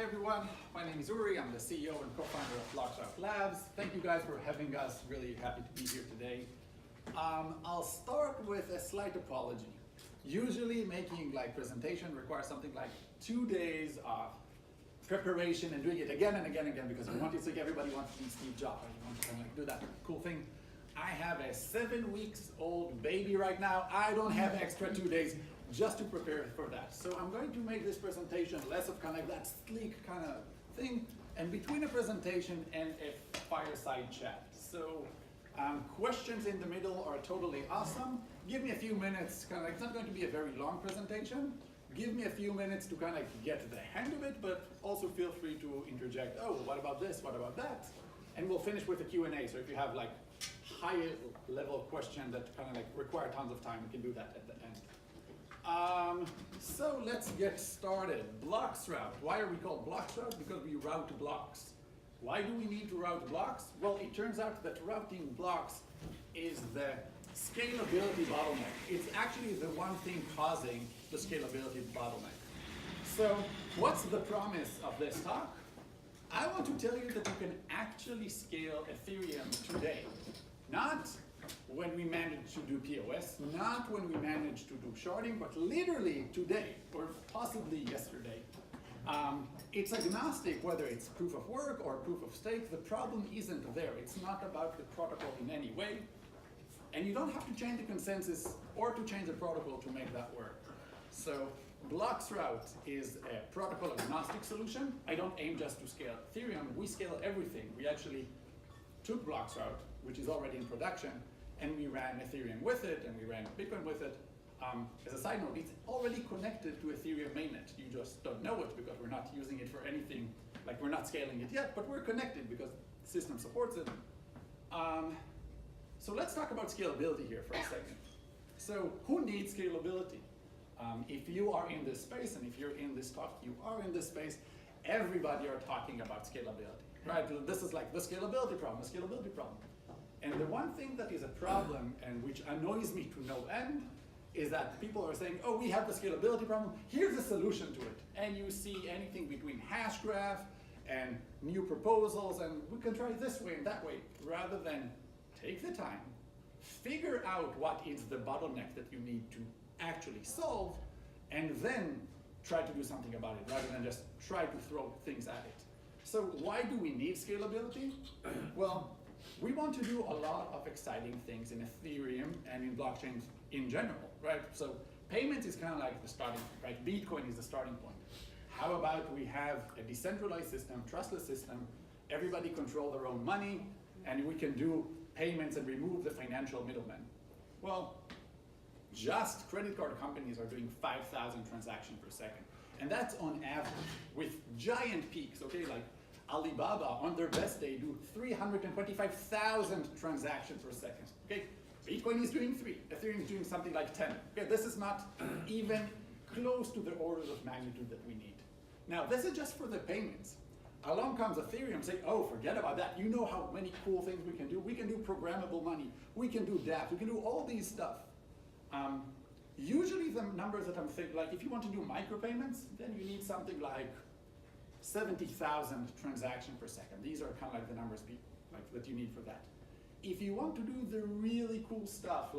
Hi everyone, my name is Uri. I'm the CEO and co-founder of Blockshot Labs. Thank you guys for having us. Really happy to be here today. I'll start with a slight apology. Usually making presentation requires something like 2 days of preparation and doing it again and again and again because everybody wants to be Steve Jobs. You want to kind of do that cool thing. I have a 7 weeks old baby right now. I don't have extra 2 days just to prepare for that. So I'm going to make this presentation less of kind of that sleek kind of thing and between a presentation and a fireside chat. So questions in the middle are totally awesome. Give me a few minutes, it's not going to be a very long presentation. Give me a few minutes to kind of get the hang of it, but also feel free to interject, oh, what about this, what about that? And we'll finish with a Q&A. So if you have higher level question that kind of require tons of time, we can do that at the end. So let's get started. Blocks route. Why are we called blocks route? Because we route blocks. Why do we need to route blocks? Well, it turns out that routing blocks is the scalability bottleneck. It's actually the one thing causing the scalability bottleneck. So what's the promise of this talk? I want to tell you that you can actually scale Ethereum today. Not when we manage to do POS, not when we manage to do sharding, but literally today, or possibly yesterday. It's agnostic whether it's proof of work or proof of stake. The problem isn't there. It's not about the protocol in any way. And you don't have to change the consensus or to change the protocol to make that work. So blocks route is a protocol agnostic solution. I don't aim just to scale Ethereum. We scale everything. We actually took blocks route, which is already in production, and we ran Ethereum with it, and we ran Bitcoin with it. As a side note, it's already connected to Ethereum mainnet. You just don't know it because we're not using it for anything, we're not scaling it yet, but we're connected because the system supports it. So let's talk about scalability here for a second. So who needs scalability? If you are in this space, and if you're in this talk, you are in this space, everybody are talking about scalability, right? This is like the scalability problem, the scalability problem. And the one thing that is a problem, and which annoys me to no end, is that people are saying, oh, we have the scalability problem, here's a solution to it. And you see anything between Hashgraph and new proposals, and we can try this way and that way, rather than take the time, figure out what is the bottleneck that you need to actually solve, and then try to do something about it, rather than just try to throw things at it. So why do we need scalability? Well, we want to do a lot of exciting things in Ethereum and in blockchains in general, right? So payments is kind of like the starting point, right? Bitcoin is the starting point. How about we have a decentralized system, trustless system, everybody control their own money, and we can do payments and remove the financial middlemen? Well, just credit card companies are doing 5,000 transactions per second. And that's on average, with giant peaks, okay? Like Alibaba, on their best day, do 325,000 transactions per second, okay? Bitcoin is doing 3, Ethereum is doing something like 10. Okay, this is not even close to the orders of magnitude that we need. Now, this is just for the payments. Along comes Ethereum saying, oh, forget about that. You know how many cool things we can do. We can do programmable money. We can do dApps. We can do all these stuff. Usually the numbers that I'm thinking, if you want to do micropayments, then you need something like 70,000 transactions per second. These are kind of like the numbers that you need for that. If you want to do the really cool stuff,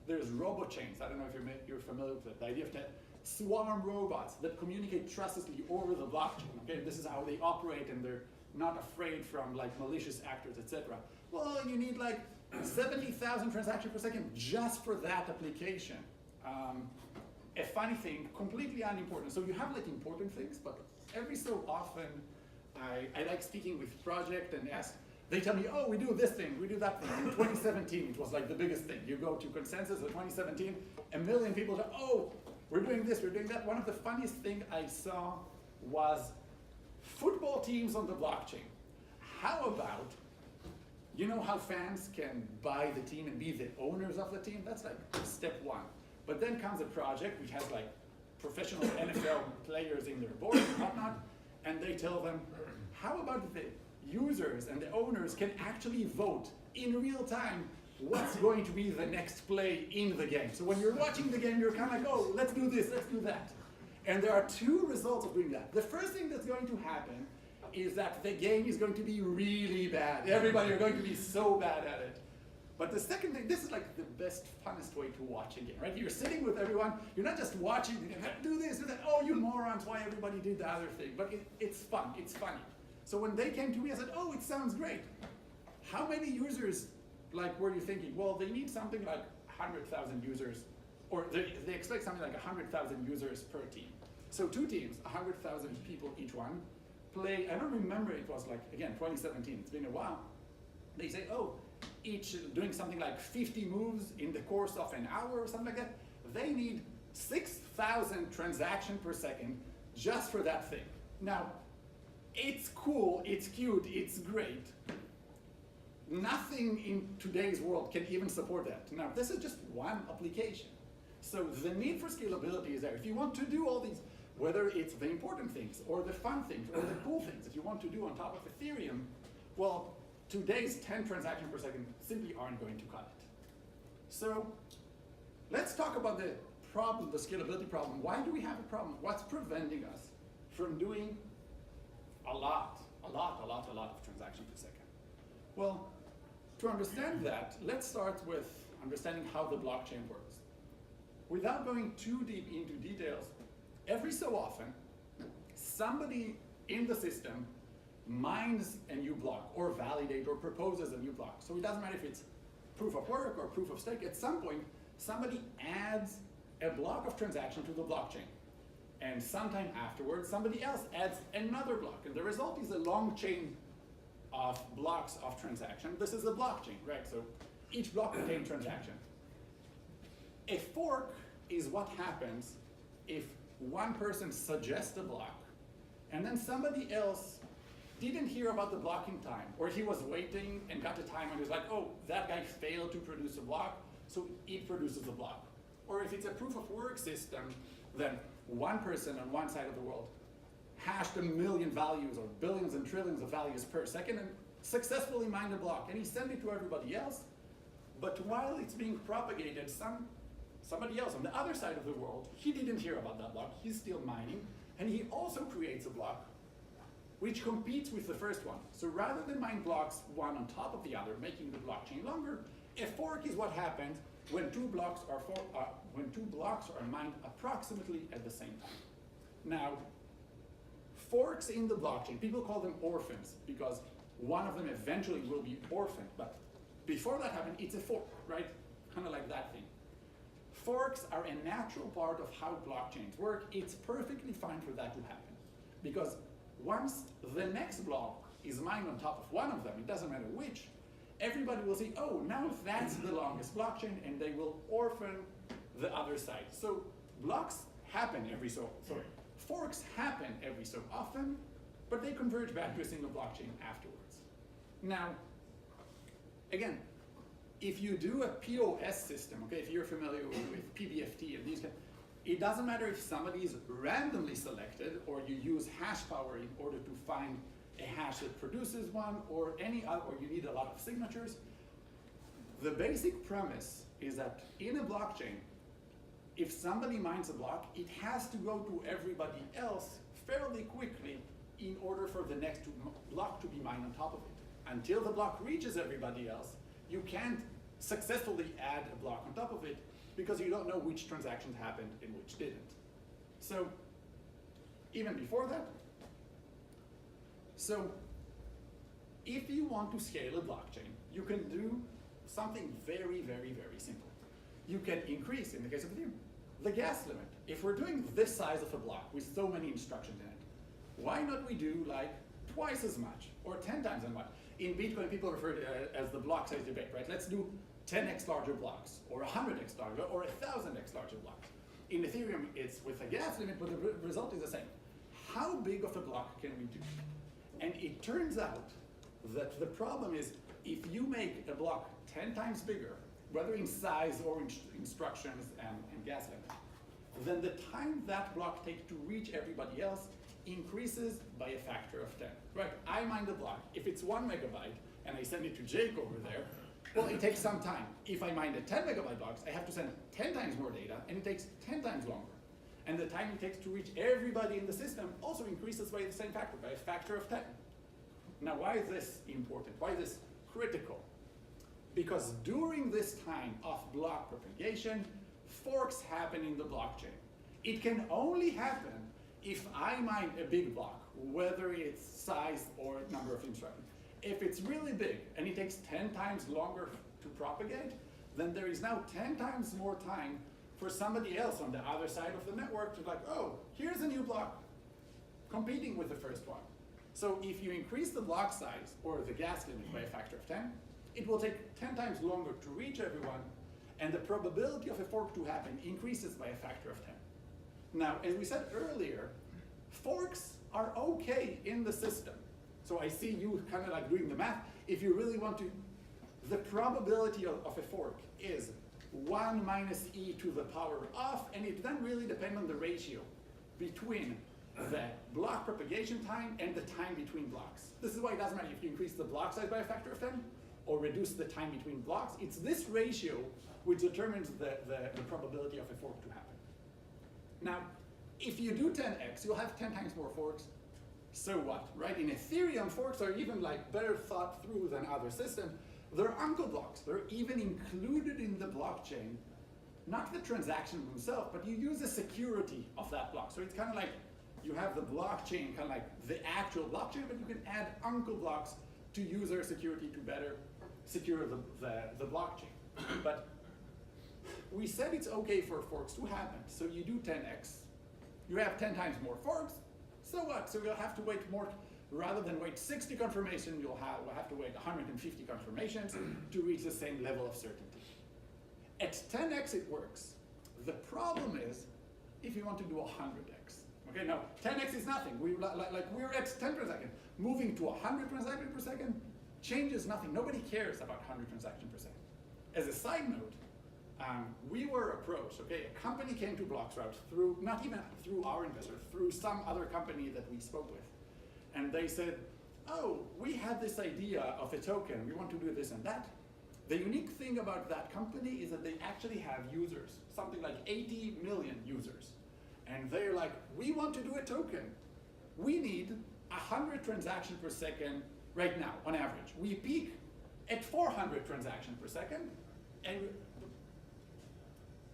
there's robo-chains. I don't know if you're familiar with it. The idea of that swarm robots that communicate trustlessly over the blockchain. Okay, this is how they operate, and they're not afraid from malicious actors, etc. Well, you need 70,000 transactions per second just for that application. A funny thing, completely unimportant. So you have important things, but every so often I like speaking with project and ask. They tell me, oh, we do this thing, we do that thing. In 2017, it was the biggest thing. You go to consensus in 2017, 1 million people say, oh, we're doing this, we're doing that. One of the funniest things I saw was football teams on the blockchain. How about, you know how fans can buy the team and be the owners of the team? That's step one. But then comes a project which has professional NFL players in their board and whatnot, and they tell them, how about the users and the owners can actually vote in real time what's going to be the next play in the game. So when you're watching the game, you're kind of oh, let's do this, let's do that. And there are two results of doing that. The first thing that's going to happen is that the game is going to be really bad. Everybody are going to be so bad at it. But the second thing, this is like the best, funnest way to watch a game, right? You're sitting with everyone, you're not just watching, do this, do that, oh, you morons, why everybody did the other thing. But it's fun, it's funny. So when they came to me, I said, oh, it sounds great. How many users, like, were you thinking? Well, they need something like 100,000 users, or they expect something like 100,000 users per team. So 2 teams, 100,000 people each one, play, I don't remember, it was like, again, 2017, it's been a while. They say, oh, each doing something like 50 moves in the course of an hour or something like that. They need 6,000 transactions per second just for that thing. Now, it's cool, it's cute, it's great. Nothing in today's world can even support that. Now, this is just one application. So the need for scalability is there. If you want to do all these, whether it's the important things or the fun things or the cool things that you want to do on top of Ethereum, well, today's 10 transactions per second simply aren't going to cut it. So let's talk about the problem, the scalability problem. Why do we have a problem? What's preventing us from doing a lot of transactions per second? Well, to understand that, let's start with understanding how the blockchain works. Without going too deep into details, every so often, somebody in the system mines a new block or validates or proposes a new block. So it doesn't matter if it's proof of work or proof of stake. At some point, somebody adds a block of transaction to the blockchain. And sometime afterwards, somebody else adds another block. And the result is a long chain of blocks of transaction. This is a blockchain, right? So each block contains transaction. A fork is what happens if one person suggests a block, and then somebody else didn't hear about the block in time, or he was waiting and got the time and was like, oh, that guy failed to produce a block, so it produces a block. Or if it's a proof of work system, then one person on one side of the world hashed 1 million values or billions and trillions of values per second and successfully mined a block, and he sent it to everybody else. But while it's being propagated, somebody else on the other side of the world, he didn't hear about that block, he's still mining, and he also creates a block which competes with the first one. So rather than mine blocks one on top of the other, making the blockchain longer, a fork is what happens when two blocks are mined approximately at the same time. Now, forks in the blockchain, people call them orphans because one of them eventually will be orphaned, but before that happens, it's a fork, right? Kind of like that thing. Forks are a natural part of how blockchains work. It's perfectly fine for that to happen because once the next block is mined on top of one of them, it doesn't matter which, everybody will see, oh, now that's the longest blockchain, and they will orphan the other side. So forks happen every so often, but they converge back to a single blockchain afterwards. Now, again, if you do a POS system, okay, if you're familiar with PBFT and these kinds, it doesn't matter if somebody is randomly selected or you use hash power in order to find a hash that produces one or any other, or you need a lot of signatures. The basic premise is that in a blockchain, if somebody mines a block, it has to go to everybody else fairly quickly in order for the next block to be mined on top of it. Until the block reaches everybody else, you can't successfully add a block on top of it because you don't know which transactions happened and which didn't. So even before that, so if you want to scale a blockchain, you can do something very, very, very simple. You can increase, in the case of Ethereum, the gas limit. If we're doing this size of a block with so many instructions in it, why not we do like twice as much or 10 times as much? In Bitcoin, people refer to it as the block size debate, right? Let's do 10x larger blocks, or 100x larger, or 1,000x larger blocks. In Ethereum, it's with a gas limit, but the result is the same. How big of a block can we do? And it turns out that the problem is if you make a block 10 times bigger, whether in size or in instructions and gas limit, then the time that block takes to reach everybody else increases by a factor of 10. Right? I mine the block. If it's 1 megabyte and I send it to Jake over there, well, it takes some time. If I mine a 10 megabyte box, I have to send 10 times more data, and it takes 10 times longer. And the time it takes to reach everybody in the system also increases by the same factor, by a factor of 10. Now, why is this important? Why is this critical? Because during this time of block propagation, forks happen in the blockchain. It can only happen if I mine a big block, whether it's size or number of instructions. If it's really big and it takes 10 times longer to propagate, then there is now 10 times more time for somebody else on the other side of the network to like, oh, here's a new block competing with the first one. So if you increase the block size or the gas limit by a factor of 10, it will take 10 times longer to reach everyone, and the probability of a fork to happen increases by a factor of 10. Now, as we said earlier, forks are okay in the system. So I see you kind of like doing the math. If you really want to, the probability of a fork is 1 minus e to the power of, and it then really depends on the ratio between the block propagation time and the time between blocks. This is why it doesn't matter if you increase the block size by a factor of 10 or reduce the time between blocks. It's this ratio which determines the probability of a fork to happen. Now, if you do 10x, you'll have 10 times more forks. So what, right? In Ethereum, forks are even like better thought through than other systems. They're uncle blocks. They're even included in the blockchain, not the transaction themselves, but you use the security of that block. So it's kind of like you have the blockchain, kind of like the actual blockchain, but you can add uncle blocks to user security to better secure the blockchain. But we said it's okay for forks to happen. So you do 10x, you have 10 times more forks. So what? So you'll have to wait more. Rather than wait 60 confirmations, we'll have to wait 150 confirmations to reach the same level of certainty. At 10x it works. The problem is if you want to do 100x. Okay, now 10x is nothing. We're at 10 per second. Moving to 100 transactions per second changes nothing. Nobody cares about 100 transactions per second. As a side note, we were approached, okay, a company came to Bloxroute through, not even through our investor, through some other company that we spoke with. And they said, oh, we had this idea of a token, we want to do this and that. The unique thing about that company is that they actually have users, something like 80 million users. And they're like, we want to do a token. We need 100 transactions per second right now, on average. We peak at 400 transactions per second, and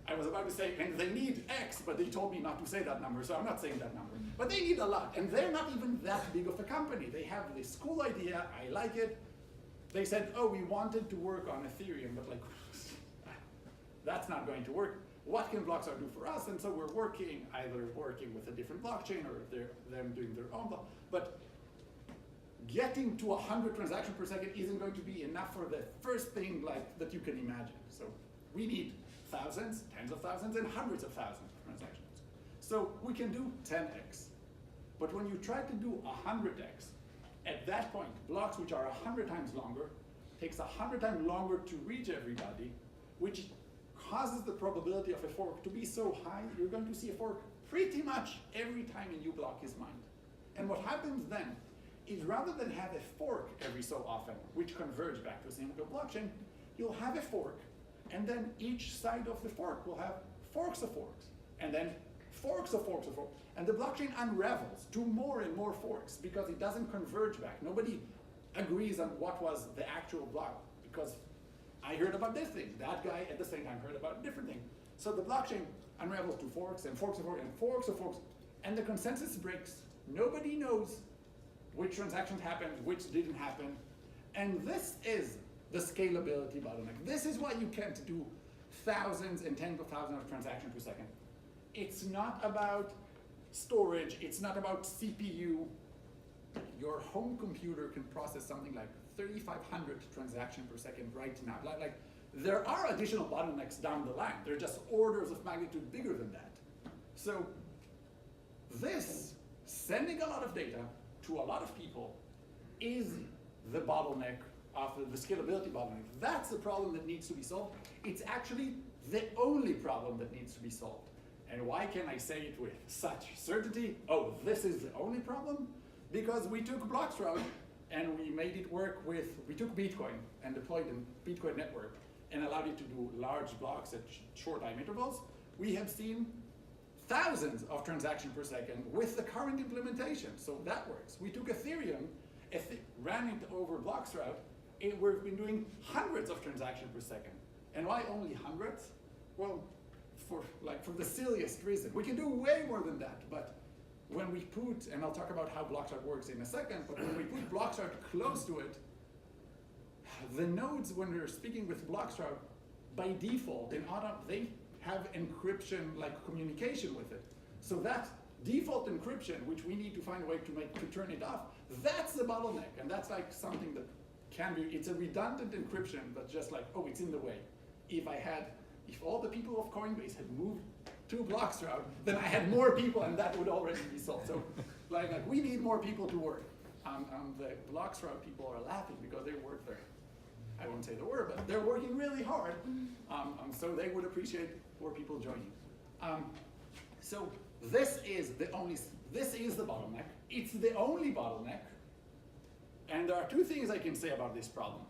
I was about to say, and they need X, but they told me not to say that number, so I'm not saying that number. But they need a lot, and they're not even that big of a company. They have this cool idea, I like it. They said, oh, we wanted to work on Ethereum, but like, that's not going to work. What can Bloxroute do for us? And so we're working, either working with a different blockchain or them doing their own block. But getting to 100 transactions per second isn't going to be enough for the first thing like that you can imagine. So we need thousands, tens of thousands, and hundreds of thousands of transactions. So we can do 10x. But when you try to do 100x, at that point, blocks which are 100 times longer, takes 100 times longer to reach everybody, which causes the probability of a fork to be so high, you're going to see a fork pretty much every time a new block is mined. And what happens then is rather than have a fork every so often, which converge back to a single blockchain, you'll have a fork, and then each side of the fork will have forks of forks, and then forks of forks of forks. And the blockchain unravels to more and more forks because it doesn't converge back. Nobody agrees on what was the actual block because I heard about this thing, that guy at the same time heard about a different thing. So the blockchain unravels to forks and forks of forks and forks of forks, and the consensus breaks. Nobody knows which transactions happened, which didn't happen. And this is the scalability bottleneck. This is why you can't do thousands and tens of thousands of transactions per second. It's not about storage, it's not about CPU. Your home computer can process something like 3,500 transactions per second right now. Like there are additional bottlenecks down the line. They're just orders of magnitude bigger than that. So this, sending a lot of data to a lot of people, is the bottleneck of the scalability bottleneck. That's the problem that needs to be solved. It's actually the only problem that needs to be solved. And why can I say it with such certainty? Oh, this is the only problem? Because we took Bloxroute and we made it work with, we took Bitcoin and deployed the Bitcoin network and allowed it to do large blocks at short time intervals. We have seen thousands of transactions per second with the current implementation. So that works. We took Ethereum, ran it over Bloxroute, we've been doing hundreds of transactions per second. And why only hundreds? Well, for the silliest reason. We can do way more than that, but when we put, and I'll talk about how Bloxroute works in a second, but when we put Bloxroute close to it, the nodes, when they're speaking with Bloxroute, by default, they have encryption, like communication with it. So that default encryption, which we need to find a way to turn it off, that's the bottleneck, and that's like something that can be, it's a redundant encryption, but just like, oh, it's in the way. If all the people of Coinbase had moved to Bloxroute, then I had more people and that would already be solved. So like we need more people to work. The Bloxroute people are laughing because they work there. I won't say the word, but they're working really hard. So they would appreciate more people joining. So this is the bottleneck. It's the only bottleneck. And there are two things I can say about this problem.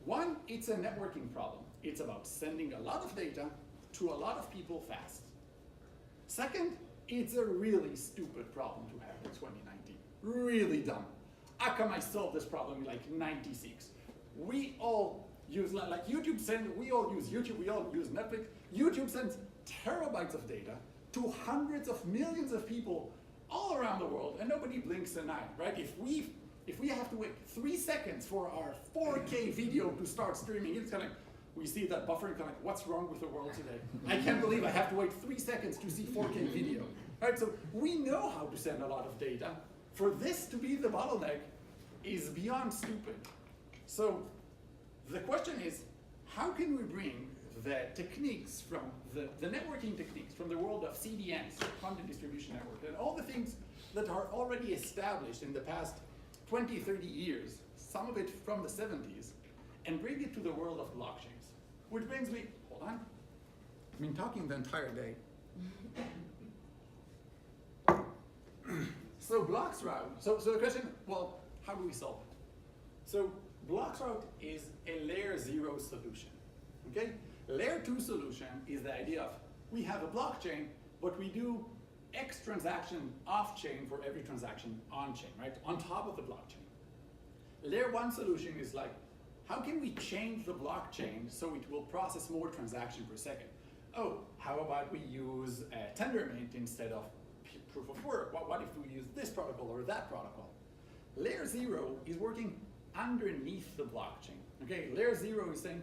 One, it's a networking problem. It's about sending a lot of data to a lot of people fast. Second, it's a really stupid problem to have in 2019. Really dumb. How come I solved this problem in like 96? We all use, like YouTube we all use YouTube, we all use Netflix. YouTube sends terabytes of data to hundreds of millions of people all around the world, and nobody blinks an eye, right? If we have to wait 3 seconds for our 4K video to start streaming, it's kind of, we see that buffering kind of, what's wrong with the world today? I can't believe I have to wait 3 seconds to see 4K video. Right, so we know how to send a lot of data. For this to be the bottleneck is beyond stupid. So the question is, how can we bring the techniques from the networking techniques from the world of CDNs, content distribution network, and all the things that are already established in the past 20, 30 years, some of it from the 70s, and bring it to the world of blockchains? Which brings me, hold on, I've been talking the entire day. So Bloxroute, so the question, well, how do we solve it? So Bloxroute is a layer 0 solution, okay? Layer 2 solution is the idea of, we have a blockchain, but we do X transaction off-chain for every transaction on-chain, right? On top of the blockchain. Layer 1 solution is like, how can we change the blockchain so it will process more transactions per second? Oh, how about we use Tendermint instead of proof of work? What if we use this protocol or that protocol? Layer 0 is working underneath the blockchain. Okay, layer 0 is saying,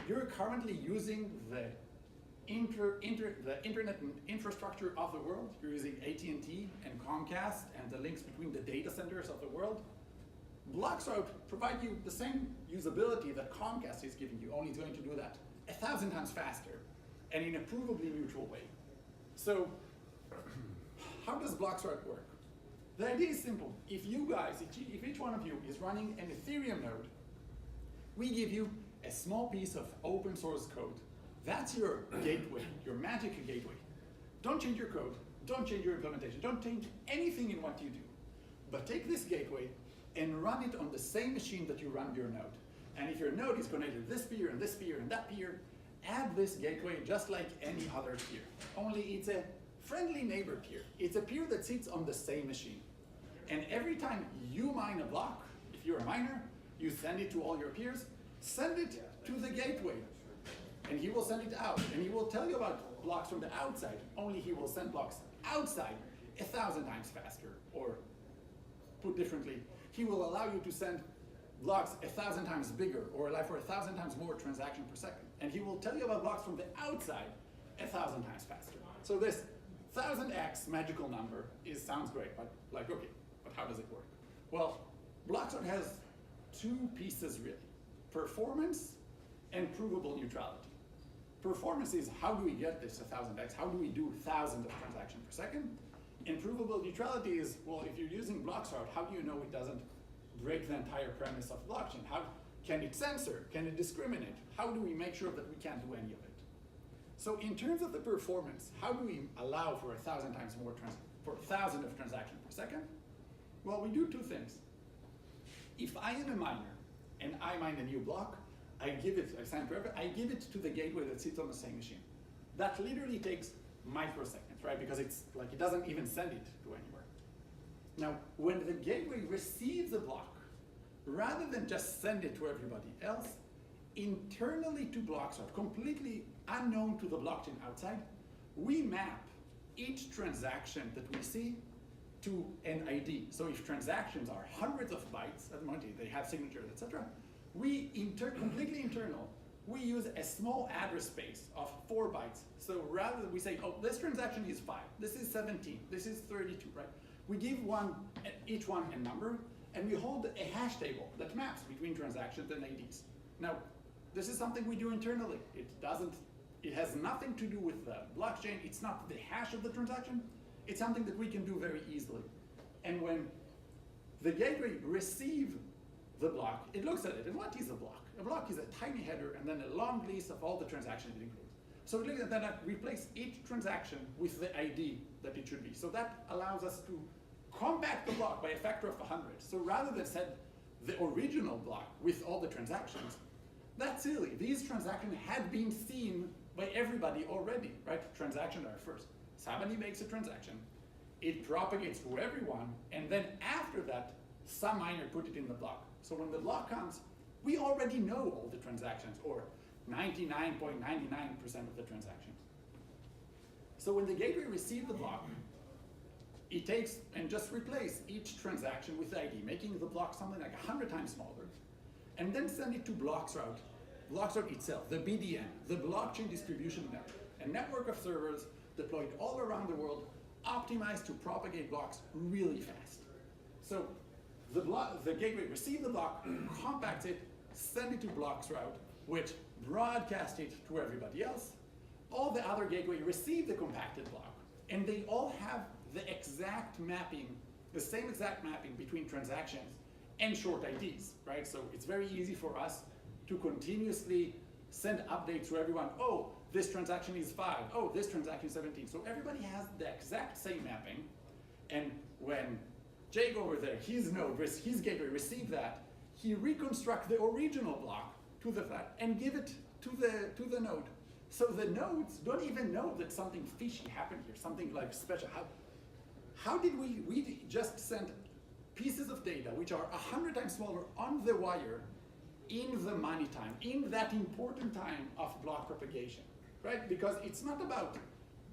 you're currently using the internet infrastructure of the world. You're using AT&T and Comcast and the links between the data centers of the world. Bloxroute provides you the same usability that Comcast is giving you, only it's going to do that 1,000 times faster and in a provably neutral way. So how does Bloxroute work? The idea is simple. If you guys, if each one of you is running an Ethereum node, we give you a small piece of open source code. That's your gateway, your magic gateway. Don't change your code, don't change your implementation, don't change anything in what you do. But take this gateway and run it on the same machine that you run your node. And if your node is connected to this peer and this peer and that peer, add this gateway just like any other peer. Only it's a friendly neighbor peer. It's a peer that sits on the same machine. And every time you mine a block, if you're a miner, you send it to all your peers, send it to the gateway. And he will send it out. And he will tell you about blocks from the outside, only he will send blocks outside 1,000 times faster. Or put differently, he will allow you to send blocks 1,000 times bigger or allow for 1,000 times more transaction per second. And he will tell you about blocks from the outside 1,000 times faster. So this 1,000x magical number sounds great, but like, okay, but how does it work? Well, Bloxroute has two pieces really, performance and provable neutrality. Performance is how do we get this 1,000x? How do we do thousands of transactions per second? And provable neutrality is, well, if you're using Bloxroute, how do you know it doesn't break the entire premise of the blockchain? How can it censor? Can it discriminate? How do we make sure that we can't do any of it? So in terms of the performance, how do we allow for 1,000 times more, for 1,000 of transactions per second? Well, we do two things. If I am a miner and I mine a new block, I give it to the gateway that sits on the same machine. That literally takes microseconds, right? Because it's like it doesn't even send it to anywhere. Now, when the gateway receives a block, rather than just send it to everybody else, internally to Blockstart, completely unknown to the blockchain outside, we map each transaction that we see to an ID. So if transactions are hundreds of bytes at the moment, they have signatures, etc., we completely internal, we use a small address space of 4 bytes. So rather than we say, oh, this transaction is 5, this is 17, this is 32, right? We give each one a number, and we hold a hash table that maps between transactions and IDs. Now, this is something we do internally. It has nothing to do with the blockchain. It's not the hash of the transaction. It's something that we can do very easily. And when the gateway receives the block, it looks at it, and what is a block? A block is a tiny header and then a long list of all the transactions it includes. So we look at that, replace each transaction with the ID that it should be. So that allows us to compact the block by a factor of 100. So rather than set the original block with all the transactions, that's silly. These transactions had been seen by everybody already, right? Transactions are first. Somebody makes a transaction, it propagates to everyone, and then after that, some miner put it in the block. So when the block comes, we already know all the transactions, or 99.99% of the transactions. So when the gateway receives the block, it takes and just replace each transaction with the ID, making the block something like 100 times smaller, and then send it to Blockstart. Blockstart itself, the BDN, the Blockchain Distribution Network, a network of servers deployed all around the world, optimized to propagate blocks really fast. So the gateway receives the block, compacts it, send it to Blockstart, which broadcasts it to everybody else. All the other gateways receive the compacted block, and they all have the exact mapping, the same exact mapping between transactions and short IDs, right? So it's very easy for us to continuously send updates to everyone. Oh, this transaction is 5. Oh, this transaction is 17. So everybody has the exact same mapping. And when Jake over there, his node, his gateway received that, he reconstructs the original block to the flat and give it to the node. So the nodes don't even know that something fishy happened here, something like special. How did we just sent pieces of data which are 100 times smaller on the wire in the money time, in that important time of block propagation, right? Because it's not about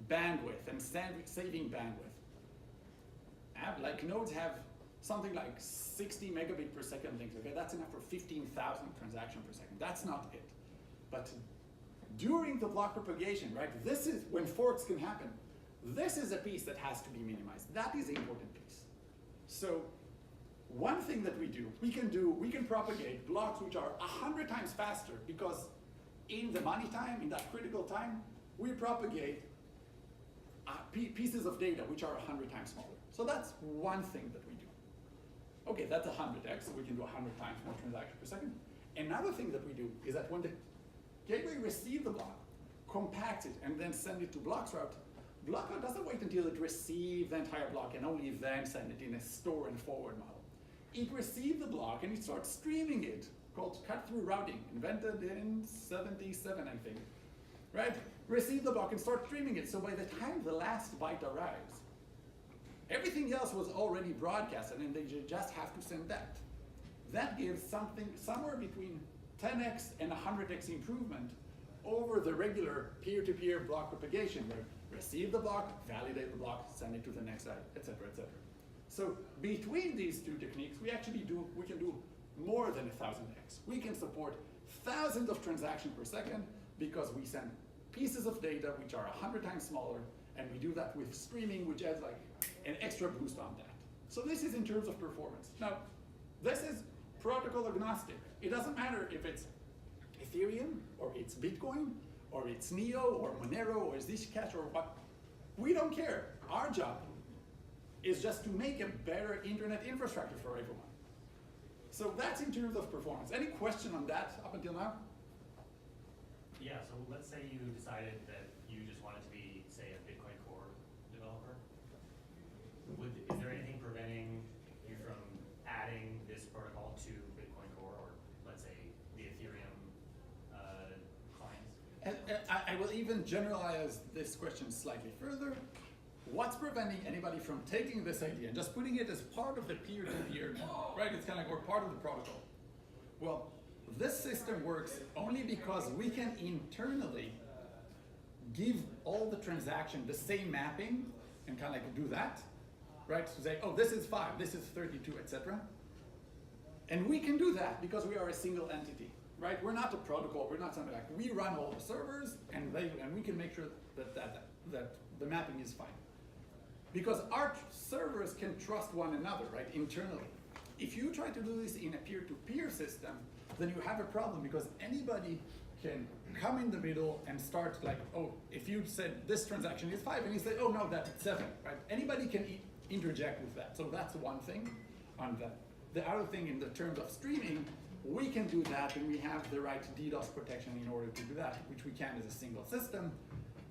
bandwidth and saving bandwidth. Like nodes have something like 60 megabit per second links, okay? That's enough for 15,000 transactions per second. That's not it. But during the block propagation, right, this is when forks can happen. This is a piece that has to be minimized. That is the important piece. So one thing that we do, we can propagate blocks which are 100 times faster, because in the money time, in that critical time, we propagate pieces of data which are 100 times smaller. So that's one thing that we do. Okay, that's 100x, so we can do 100 times more transactions per second. Another thing that we do is that when the gateway receives the block, compacts it, and then send it to Blockstart, Blockstart doesn't wait until it receives the entire block and only then send it in a store and forward model. It receives the block and it starts streaming it, called cut-through routing, invented in 77, I think, right? Receive the block and start streaming it. So by the time the last byte arrives, everything else was already broadcasted, and they just have to send that. That gives something somewhere between 10x and 100x improvement over the regular peer-to-peer block propagation, where receive the block, validate the block, send it to the next side, et cetera, et cetera. So between these two techniques, we can do more than 1,000x. We can support thousands of transactions per second because we send pieces of data which are 100 times smaller, and we do that with streaming, which adds like an extra boost on that. So this is in terms of performance. Now, this is protocol agnostic. It doesn't matter if it's Ethereum, or it's Bitcoin, or it's Neo, or Monero, or Zcash, or what. We don't care. Our job is just to make a better internet infrastructure for everyone. So that's in terms of performance. Any question on that up until now? Yeah, so let's say you decided that you just wanted to be, say, a Bitcoin Core developer. Is there anything preventing you from adding this protocol to Bitcoin Core, or let's say the Ethereum clients? I will even generalize this question slightly further. What's preventing anybody from taking this idea and just putting it as part of the peer-to-peer, right? It's kind of like, or part of the protocol. Well, this system works only because we can internally give all the transaction the same mapping and kind of like do that, right? So say, oh, this is 5, this is 32, etc. And we can do that because we are a single entity, right? We're not a protocol, we're not something like, we run all the servers and we can make sure that the mapping is fine. Because our servers can trust one another, right, internally. If you try to do this in a peer-to-peer system, then you have a problem because anybody can come in the middle and start like, oh, if you said this transaction is 5 and you say, oh no, that's 7, right? Anybody can interject with that. So that's one thing on that. The other thing in the terms of streaming, we can do that and we have the right DDoS protection in order to do that, which we can as a single system.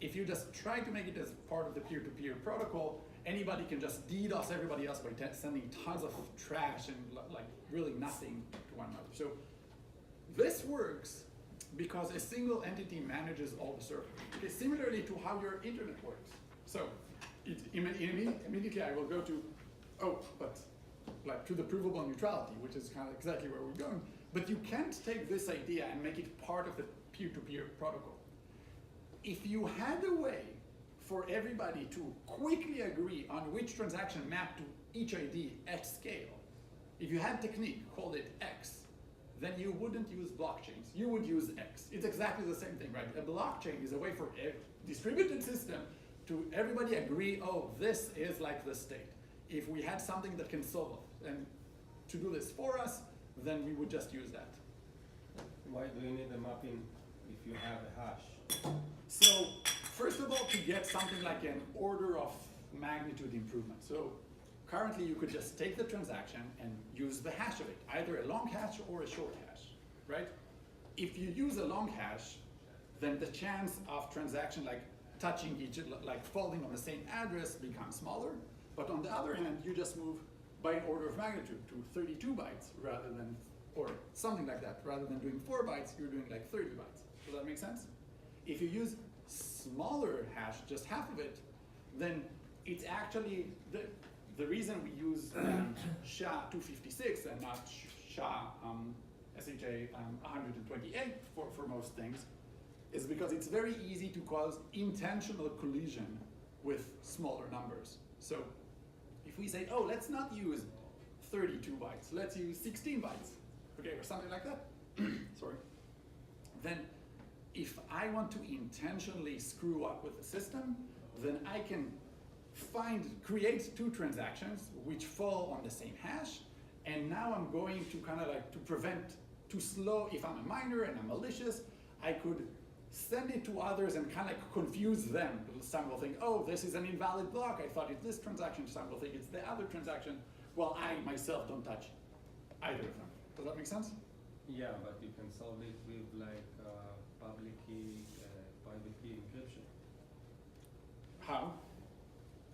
If you just try to make it as part of the peer-to-peer protocol, anybody can just DDoS everybody else by sending tons of trash and like really nothing to one another. So this works because a single entity manages all the servers. It is similarly to how your internet works. So immediately I will go to, to the provable neutrality, which is kind of exactly where we're going. But you can't take this idea and make it part of the peer-to-peer protocol. If you had a way for everybody to quickly agree on which transaction mapped to each ID at scale, if you had technique, called it X, then you wouldn't use blockchains, you would use X. It's exactly the same thing, right? A blockchain is a way for a distributed system to everybody agree, oh, this is like the state. If we had something that can solve it and to do this for us, then we would just use that. Why do you need a mapping if you have a hash? So, first of all, to get something like an order of magnitude improvement. So, currently you could just take the transaction and use the hash of it, either a long hash or a short hash, right? If you use a long hash, then the chance of transaction like touching each, like falling on the same address becomes smaller. But on the other hand, you just move by an order of magnitude to 32 bytes rather than, or something like that. Rather than doing 4 bytes, you're doing like 30 bytes. Does that make sense? If you use smaller hash, just half of it, then it's actually, the reason we use SHA-256 and not SHA-128 for most things is because it's very easy to cause intentional collision with smaller numbers. So if we say, oh, let's not use 32 bytes, let's use 16 bytes, okay, or something like that, sorry, then if I want to intentionally screw up with the system, then I can create 2 transactions which fall on the same hash, and now I'm going to kind of like to slow, if I'm a miner and I'm malicious, I could send it to others and kind of like confuse them. Some will think, oh, this is an invalid block, I thought it's this transaction, some will think it's the other transaction, while I myself don't touch either of them. Does that make sense? Yeah, but you can solve it with like public key, private key encryption. How?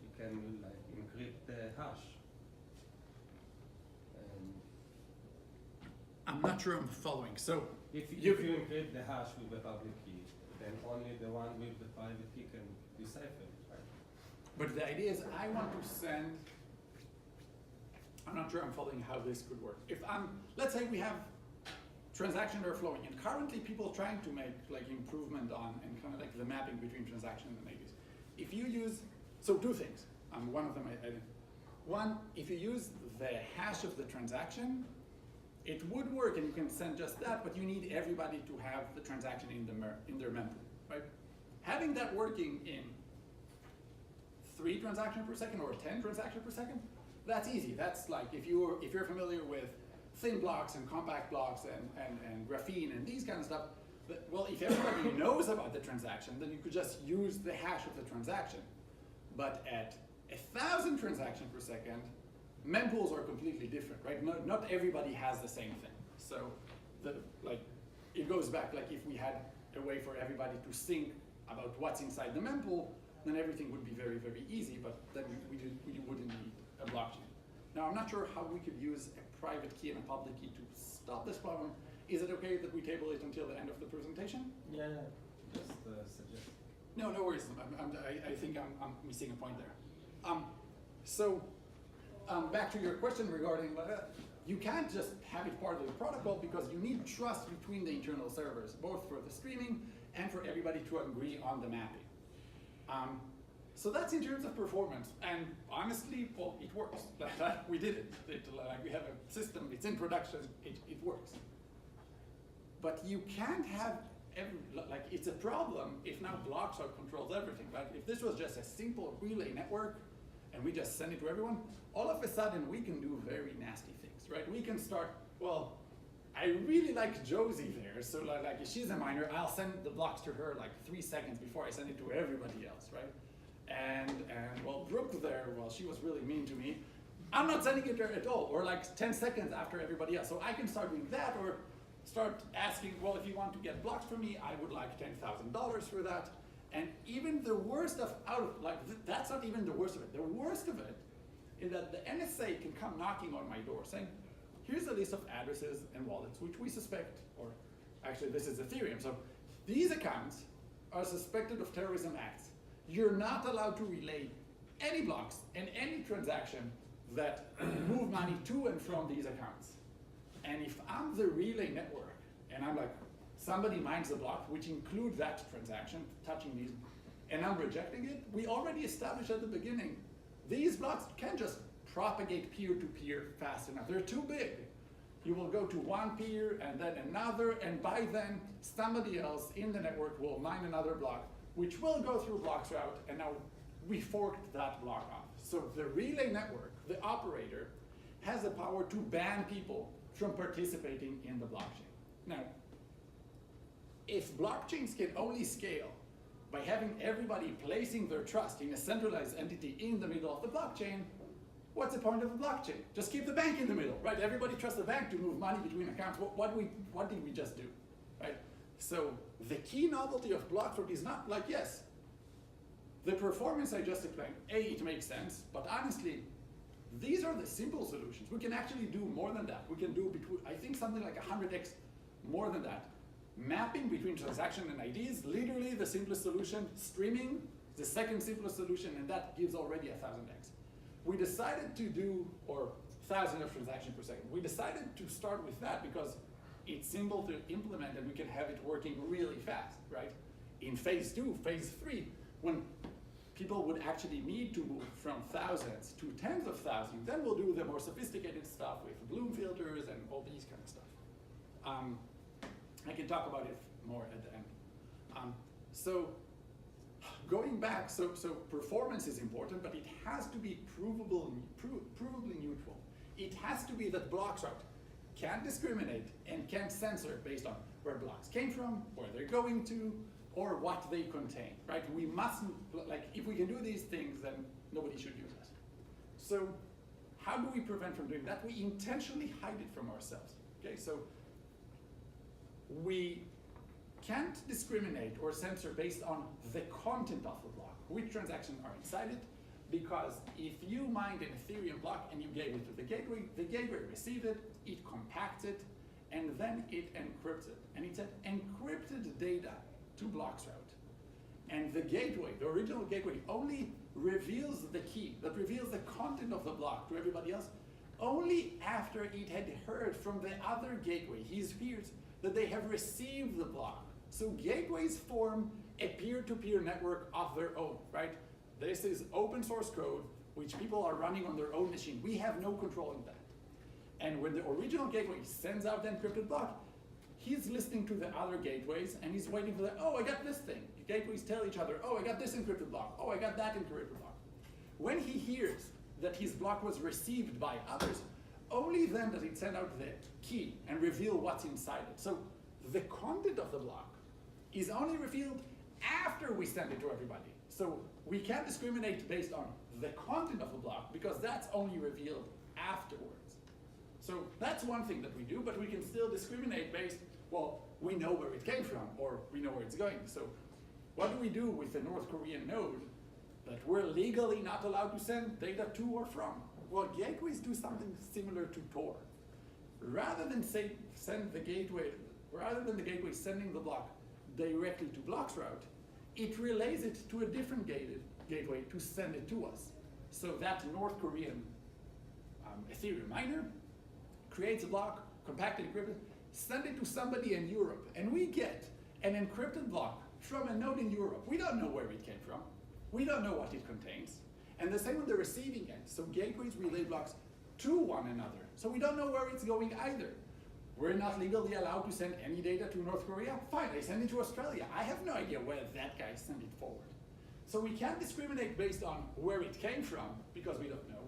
You can like encrypt the hash. I'm not sure I'm following. So if you encrypt the hash with a public key, then only the one with the private key can decipher it, right? But the idea is I want to send, I'm not sure I'm following how this could work. If let's say we have transactions that are flowing, and currently people trying to make like improvement on and kind of like the mapping between transactions and IDs. If you use, so 2 things, one of them I didn't. One, if you use the hash of the transaction, it would work and you can send just that, but you need everybody to have the transaction in their mempool, right? Having that working in 3 transactions per second or 10 transactions per second, that's easy. That's like if you're familiar with thin blocks and compact blocks and graphene and these kind of stuff, well, if everybody knows about the transaction, then you could just use the hash of the transaction. But at 1,000 transactions per second, mempools are completely different, right? Not everybody has the same thing. So it goes back, like if we had a way for everybody to sync about what's inside the mempool, then everything would be very, very easy, but then we wouldn't need a blockchain. Now, I'm not sure how we could use a private key and a public key to stop this problem. Is it okay that we table it until the end of the presentation? Yeah. just suggest. No, no worries. I think I'm missing a point there. Back to your question regarding you can't just have it part of the protocol because you need trust between the internal servers, both for the streaming and for everybody to agree on the mapping. So that's in terms of performance, and honestly, well, it works. We did it. We have a system. It's in production. It works. But you can't have it's a problem if now blocks are controls everything. Right? If this was just a simple relay network, and we just send it to everyone, all of a sudden we can do very nasty things, right? We can start, well, I really like Josie there, so like if she's a miner, I'll send the blocks to her like 3 seconds before I send it to everybody else, right? And well, Brooke there, well, she was really mean to me. I'm not sending it to her at all, or like 10 seconds after everybody else. So I can start doing that, or start asking, well, if you want to get blocks from me, I would like $10,000 for that. And even the worst of, that's not even the worst of it. The worst of it is that the NSA can come knocking on my door saying, here's a list of addresses and wallets which we suspect, or actually this is Ethereum, so these accounts are suspected of terrorism acts. You're not allowed to relay any blocks and any transaction that move money to and from these accounts. And if I'm the relay network, and I'm like, somebody mines the block, which include that transaction, touching these, and I'm rejecting it, we already established at the beginning, these blocks can't just propagate peer-to-peer fast enough. They're too big. You will go to one peer and then another, and by then, somebody else in the network will mine another block, which will go through blocks route, and now we forked that block off. So the relay network, the operator, has the power to ban people from participating in the blockchain. Now, if blockchains can only scale by having everybody placing their trust in a centralized entity in the middle of the blockchain, what's the point of the blockchain? Just keep the bank in the middle, right? Everybody trusts the bank to move money between accounts. What did we just do, right? So the key novelty of Blockfruit is not like, yes, the performance I just explained, it makes sense, but honestly, these are the simple solutions. We can actually do more than that. We can do between, I think something like 100x more than that. Mapping between transaction and IDs, literally the simplest solution. Streaming, the second simplest solution, and that gives already 1000x. We decided to do, or 1,000 of transactions per second. We decided to start with that because it's simple to implement and we can have it working really fast, right? In phase 2, phase 3, when people would actually need to move from thousands to tens of thousands, then we'll do the more sophisticated stuff with Bloom filters and all these kind of stuff. I can talk about it more at the end. So going back, so performance is important, but it has to be provably neutral. It has to be that Blockstruct can't discriminate and can't censor based on where blocks came from, where they're going to, or what they contain, right? We mustn't, like, if we can do these things, then nobody should use us. So how do we prevent from doing that? We intentionally hide it from ourselves, okay? So we can't discriminate or censor based on the content of the block, which transactions are inside it, because if you mined an Ethereum block and you gave it to the gateway received it, it compacts it, and then it encrypts it. And it's an encrypted data to Bloxroute. And the gateway, the original gateway, only reveals the key, that reveals the content of the block to everybody else, only after it had heard from the other gateway, his peers, that they have received the block. So gateways form a peer-to-peer network of their own, right? This is open source code, which people are running on their own machine. We have no control in that. And when the original gateway sends out the encrypted block, he's listening to the other gateways and he's waiting for the, oh, I got this thing. The gateways tell each other, oh, I got this encrypted block. Oh, I got that encrypted block. When he hears that his block was received by others, only then does it send out the key and reveal what's inside it. So the content of the block is only revealed after we send it to everybody. So we can't discriminate based on the content of the block because that's only revealed afterwards. So that's one thing that we do, but we can still discriminate based, well, we know where it came from or we know where it's going. So what do we do with the North Korean node that we're legally not allowed to send data to or from? Well, gateways do something similar to Tor. Rather than send the gateway, rather than the gateway sending the block directly to blocks route, it relays it to a different gateway to send it to us. So that North Korean Ethereum miner creates a block, compacted, encrypted, send it to somebody in Europe, and we get an encrypted block from a node in Europe. We don't know where it came from. We don't know what it contains. And the same on the receiving end. So gateways relay blocks to one another. So we don't know where it's going either. We're not legally allowed to send any data to North Korea. Fine, I send it to Australia. I have no idea where that guy sent it forward. So we can't discriminate based on where it came from, because we don't know.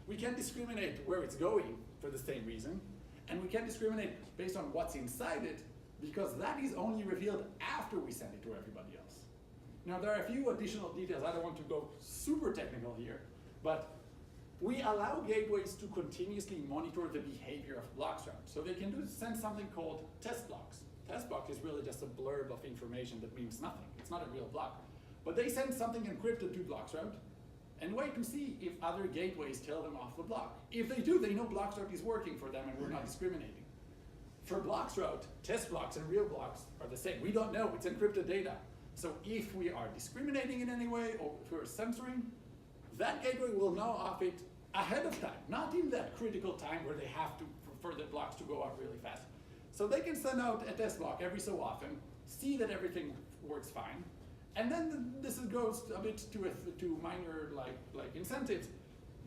We can't discriminate where it's going for the same reason. And we can't discriminate based on what's inside it, because that is only revealed after we send it to everybody else. Now, there are a few additional details. I don't want to go super technical here, but we allow gateways to continuously monitor the behavior of blocks route. So they can send something called test blocks. Test block is really just a blurb of information that means nothing. It's not a real block. But they send something encrypted to blocks route and wait to see if other gateways tell them off the block. If they do, they know blocks route is working for them and we're not discriminating. For blocks route, test blocks and real blocks are the same. We don't know, it's encrypted data. So if we are discriminating in any way or if we're censoring, that gateway will know of it ahead of time, not in that critical time where they have to, for the blocks to go up really fast. So they can send out a test block every so often, see that everything works fine, and then this goes a bit to minor like incentives.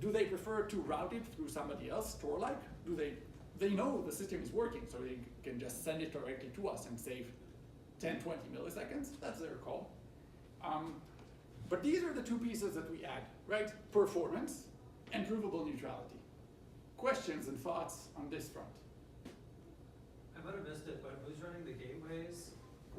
Do they prefer to route it through somebody else, Tor-like? Do they know the system is working, so they can just send it directly to us and save 10, 20 milliseconds? That's their call. But these are the two pieces that we add, right? Performance and provable neutrality. Questions and thoughts on this front? I might have missed it, but who's running the gateways?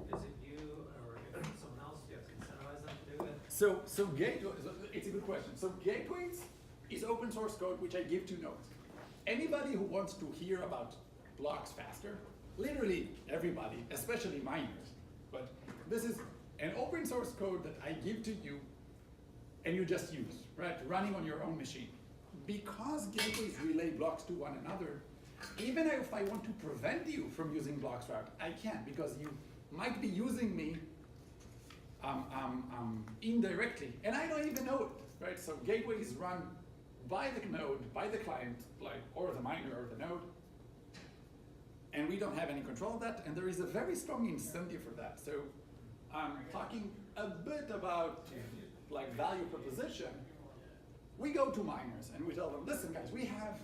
Is it you or if it's someone else? Do you have to incentivize them to do it? So gateways, it's a good question. So gateways is open source code which I give to nodes. Anybody who wants to hear about blocks faster, literally everybody, especially miners, but this is an open source code that I give to you and you just use, right? Running on your own machine. Because gateways relay blocks to one another, even if I want to prevent you from using blocks route, I can, because you might be using me indirectly, and I don't even know it, right? So gateway is run by the node, by the client, or the miner or the node, and we don't have any control of that, and there is a very strong incentive for that. So talking a bit about value proposition, we go to miners and we tell them, listen guys, we have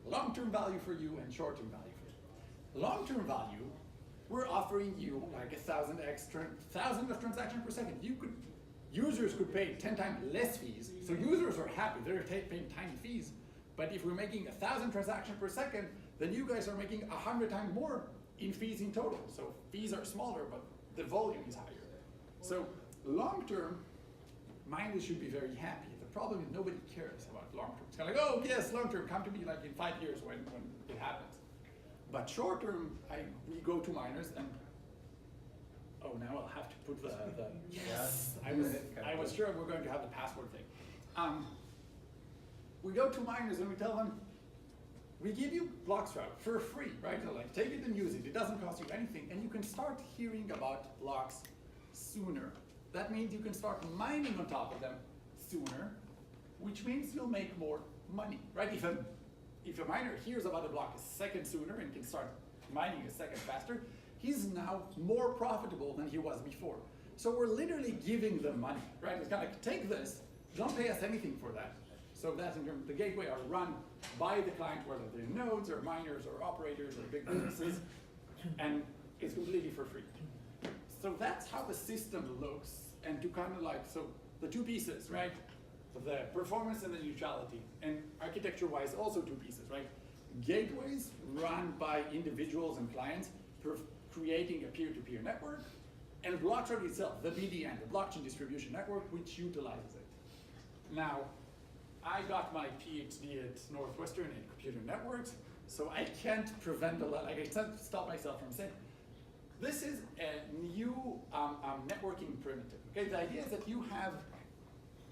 long-term value for you and short-term value for you. Long-term value, we're offering you like 1,000 of transactions per second. Users could pay 10 times less fees, so users are happy, they're paying tiny fees. But if we're making 1,000 transactions per second, then you guys are making 100 times more in fees in total. So fees are smaller, but the volume is higher. So long-term, miners should be very happy. The problem is nobody cares about long-term. It's kind of like, oh yes, long-term, come to me like in 5 years when it happens. But short-term, we go to miners and, oh, now I'll have to put the yes, I was sure we're going to have the password thing. We go to miners and we tell them, we give you blocks route for free, right? So like, take it and use it. It doesn't cost you anything, and you can start hearing about blocks sooner. That means you can start mining on top of them sooner, which means you'll make more money, right? If a miner hears about a block a second sooner and can start mining a second faster, he's now more profitable than he was before. So we're literally giving them money, right? It's kind of like, take this, don't pay us anything for that. So that's in terms of the gateway are run by the client, whether they're nodes or miners or operators or big businesses, and it's completely for free. So that's how the system looks, and to kind of like, so the two pieces, right? So the performance and the neutrality, and architecture-wise also two pieces, right? Gateways run by individuals and clients, creating a peer-to-peer network, and blockchain itself, the BDN, the blockchain distribution network, which utilizes it. Now, I got my PhD at Northwestern in computer networks, so I can't prevent I can't stop myself from saying, this is a new networking primitive. Okay, the idea is that you have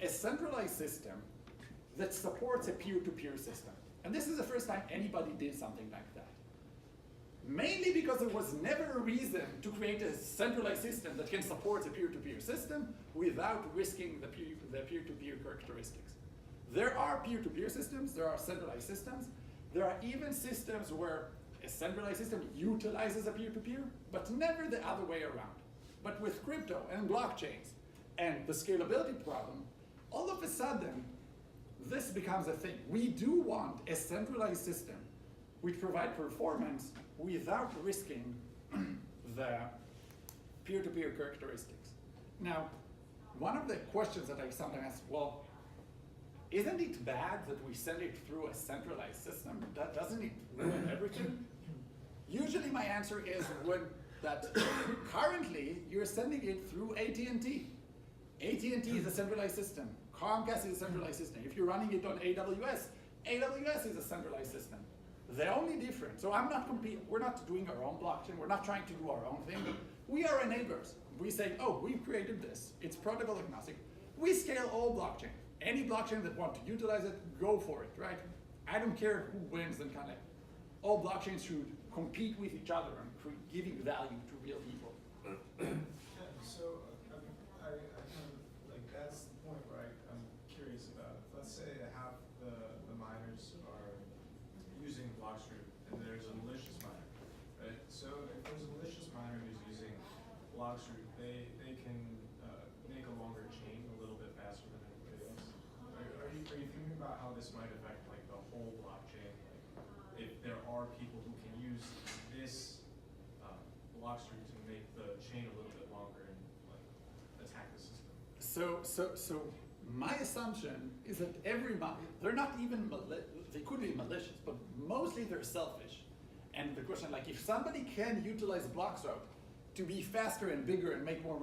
a centralized system that supports a peer-to-peer system. And this is the first time anybody did something like that. Mainly because there was never a reason to create a centralized system that can support a peer-to-peer system without risking the peer-to-peer characteristics. There are peer-to-peer systems, there are centralized systems, there are even systems where a centralized system utilizes a peer-to-peer, but never the other way around. But with crypto and blockchains and the scalability problem, all of a sudden, this becomes a thing. We do want a centralized system which provides performance without risking the peer-to-peer characteristics. Now, one of the questions that I sometimes ask, well, isn't it bad that we send it through a centralized system? Doesn't it ruin everything? Usually my answer is that currently you're sending it through AT&T. AT&T is a centralized system. Comcast is a centralized system. If you're running it on AWS, AWS is a centralized system. The only difference, so we're not doing our own blockchain, we're not trying to do our own thing. We are enablers. We say, oh, we've created this. It's protocol agnostic. We scale all blockchain. Any blockchain that wants to utilize it, go for it, right? I don't care who wins and kind of, all blockchains should compete with each other and giving value to real people. So I kind of, like, that's the point where I'm curious about. Let's say half the miners are using Blockstream and there's a malicious miner, right? So if there's a malicious miner who's using Blockstream, they can make a longer chain a little bit faster than everybody else. Are you thinking about how this might affect like the whole blockchain? Like, if there are people who can use this Blockstream to make the chain a little bit longer and like attack the system. So my assumption is that everybody, they're not even they could be malicious, but mostly they're selfish. And the question, like, if somebody can utilize Blockstream to be faster and bigger and make more,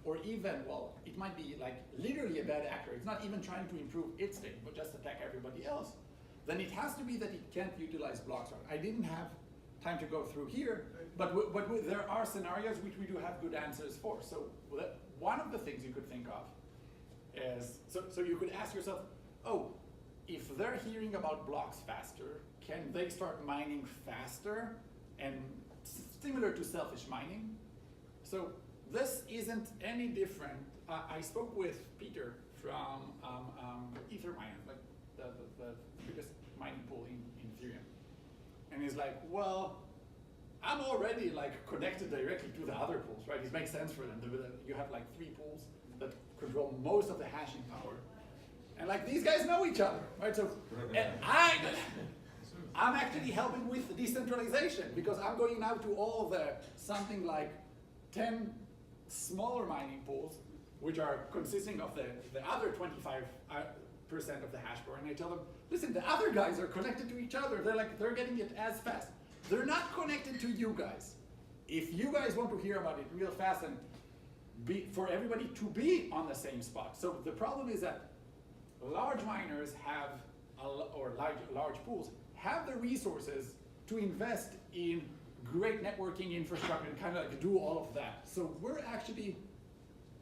or even, well, it might be like literally a bad actor. It's not even trying to improve its state, but just attack everybody else. Then it has to be that it can't utilize Blockstream. I didn't have time to go through here, but there are scenarios which we do have good answers for. So one of the things you could think of is, so you could ask yourself, oh, if they're hearing about blocks faster, can they start mining faster and similar to selfish mining? So this isn't any different. I spoke with Peter from Etherminer, like the biggest mining pool in Ethereum. And he's like, well, I'm already like connected directly to the other pools, right? It makes sense for them. You have like 3 pools that control most of the hashing power. And like these guys know each other, right? So and I'm actually helping with the decentralization because I'm going now to all the something like 10 smaller mining pools, which are consisting of the other 25% of the hash power. And I tell them, listen, the other guys are connected to each other. They're getting it as fast. They're not connected to you guys. If you guys want to hear about it real fast and for everybody to be on the same spot. So the problem is that large miners have, or large pools, have the resources to invest in great networking infrastructure and kind of like do all of that. So we're actually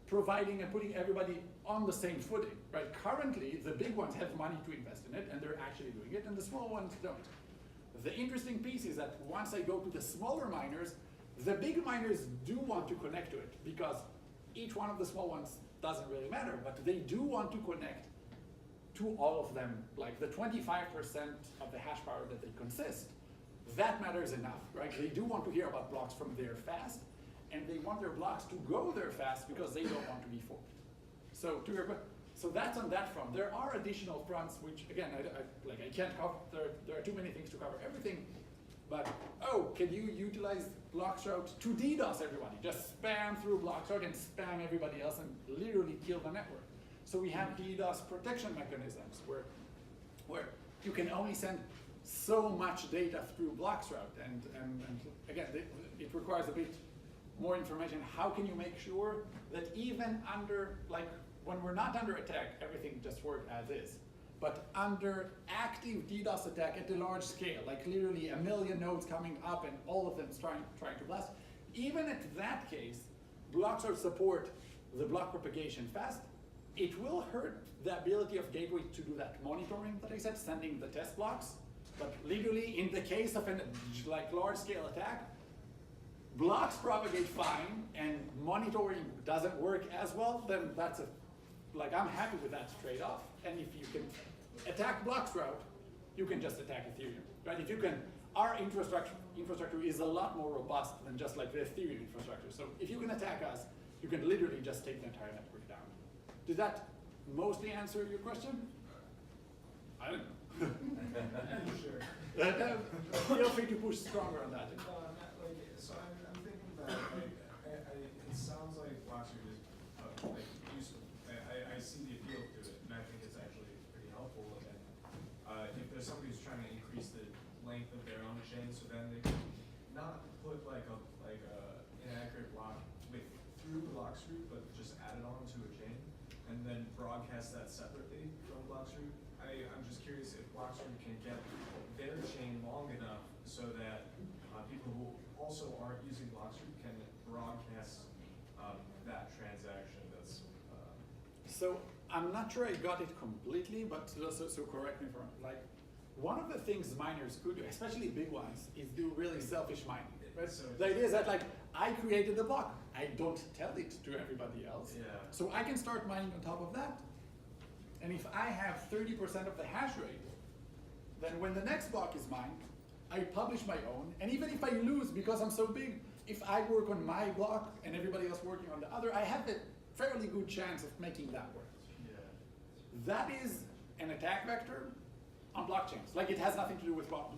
providing and putting everybody on the same footing, right? Currently, the big ones have money to invest in it and they're actually doing it, and the small ones don't. The interesting piece is that once I go to the smaller miners, the big miners do want to connect to it because each one of the small ones doesn't really matter, but they do want to connect to all of them, like the 25% of the hash power that they consist. That matters enough, right? They do want to hear about blocks from there fast, and they want their blocks to go there fast because they don't want to be forked. So to your question, so that's on that front. There are additional fronts, which again, I can't cover. There are too many things to cover everything. But can you utilize Blockstream to DDoS everybody? Just spam through Blockstream and spam everybody else and literally kill the network. So we have DDoS protection mechanisms where you can only send so much data through Blockstream, and again, it requires a bit more information. How can you make sure that even under, like, when we're not under attack, everything just works as is, but under active DDoS attack at a large scale, like literally 1 million nodes coming up and all of them trying to blast, even at that case, Blockstream support the block propagation fast. It will hurt the ability of gateways to do that monitoring that I said, sending the test blocks. But literally, in the case of an like large-scale attack, blocks propagate fine and monitoring doesn't work as well, then that's I'm happy with that trade-off. And if you can attack blocks route, you can just attack Ethereum, right? If you can, our infrastructure is a lot more robust than just like the Ethereum infrastructure. So if you can attack us, you can literally just take the entire network down. Did that mostly answer your question? I don't know. Sure. Feel free to push stronger on that. No, I'm not, so I'm thinking about it sounds like Blockstream is useful. I see the appeal to it, and I think it's actually pretty helpful. And if there's somebody who's trying to increase the length of their own chain, so then they can not put like a inaccurate block through Blockstream, but just add it on to a chain, and then broadcast that separately from Blockstream. I'm just curious if Blockstream can get their chain long enough so that people who also aren't using Blockstream can broadcast that transaction. That's So I'm not sure I got it completely, but so correct me if I'm wrong. One of the things miners could do, especially big ones, is do really selfish mining. Right? So the idea is that I created the block. I don't tell it to everybody else. Yeah. So I can start mining on top of that. And if I have 30% of the hash rate, then when the next block is mined, I publish my own. And even if I lose because I'm so big, if I work on my block and everybody else working on the other, I have a fairly good chance of making that work. Yeah. That is an attack vector on blockchains. It has nothing to do with block.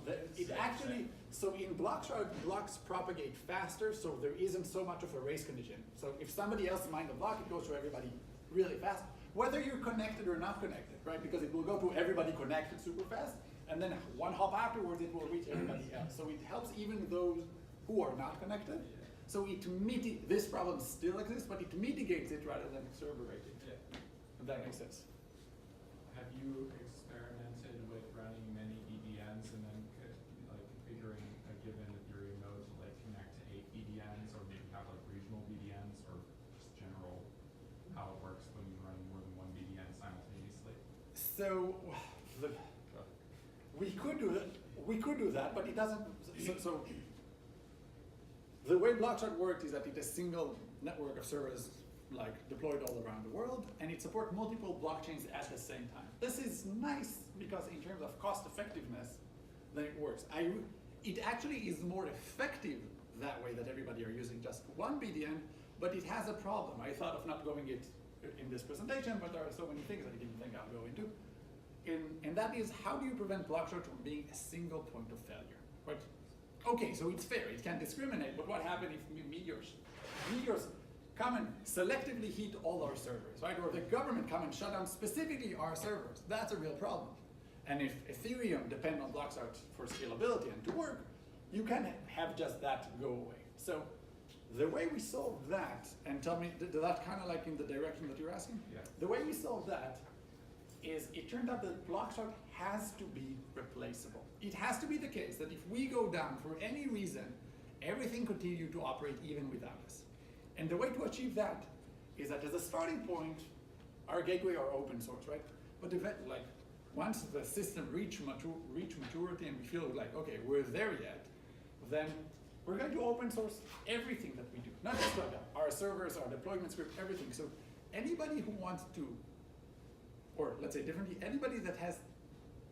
So in blocks propagate faster, so there isn't so much of a race condition. So if somebody else mined the block, it goes to everybody really fast, whether you're connected or not connected, right? Because it will go to everybody connected super fast, and then one hop afterwards, it will reach everybody else. So it helps even those who are not connected. So this problem still exists, but it mitigates it rather than exacerbating it. Yeah. If that makes sense. Have you experimented with running many BDNs and then configuring a given Ethereum node to connect to 8 BDNs, or maybe have regional BDNs, or just general how it works when you run more than one BDN simultaneously? So we could do that, but it doesn't. So the way Blockchart works is that it's a single network of servers deployed all around the world, and it supports multiple blockchains at the same time. This is nice because in terms of cost effectiveness, then it works. It actually is more effective that way that everybody are using just one BDN, but it has a problem. I thought of not going it in this presentation, but there are so many things I didn't think I'll go into. And that is, how do you prevent Blockchart from being a single point of failure? Right? Okay, so it's fair, it can discriminate, but what happens if meteors come and selectively hit all our servers, right? Or the government come and shut down specifically our servers? That's a real problem. And if Ethereum depends on Blockchart for scalability and to work, you can have just that go away. So the way we solve that, and tell me, did that kind of in the direction that you're asking? Yeah. The way we solve that is it turned out that Blockchart has to be replaceable. It has to be the case that if we go down for any reason, everything continues to operate even without us. And the way to achieve that is that as a starting point, our gateway are open source, right? But once the system reach maturity and we feel okay, we're there yet, then we're going to open source everything that we do. Not just our servers, our deployment script, everything. So anybody who wants to, or let's say differently, anybody that has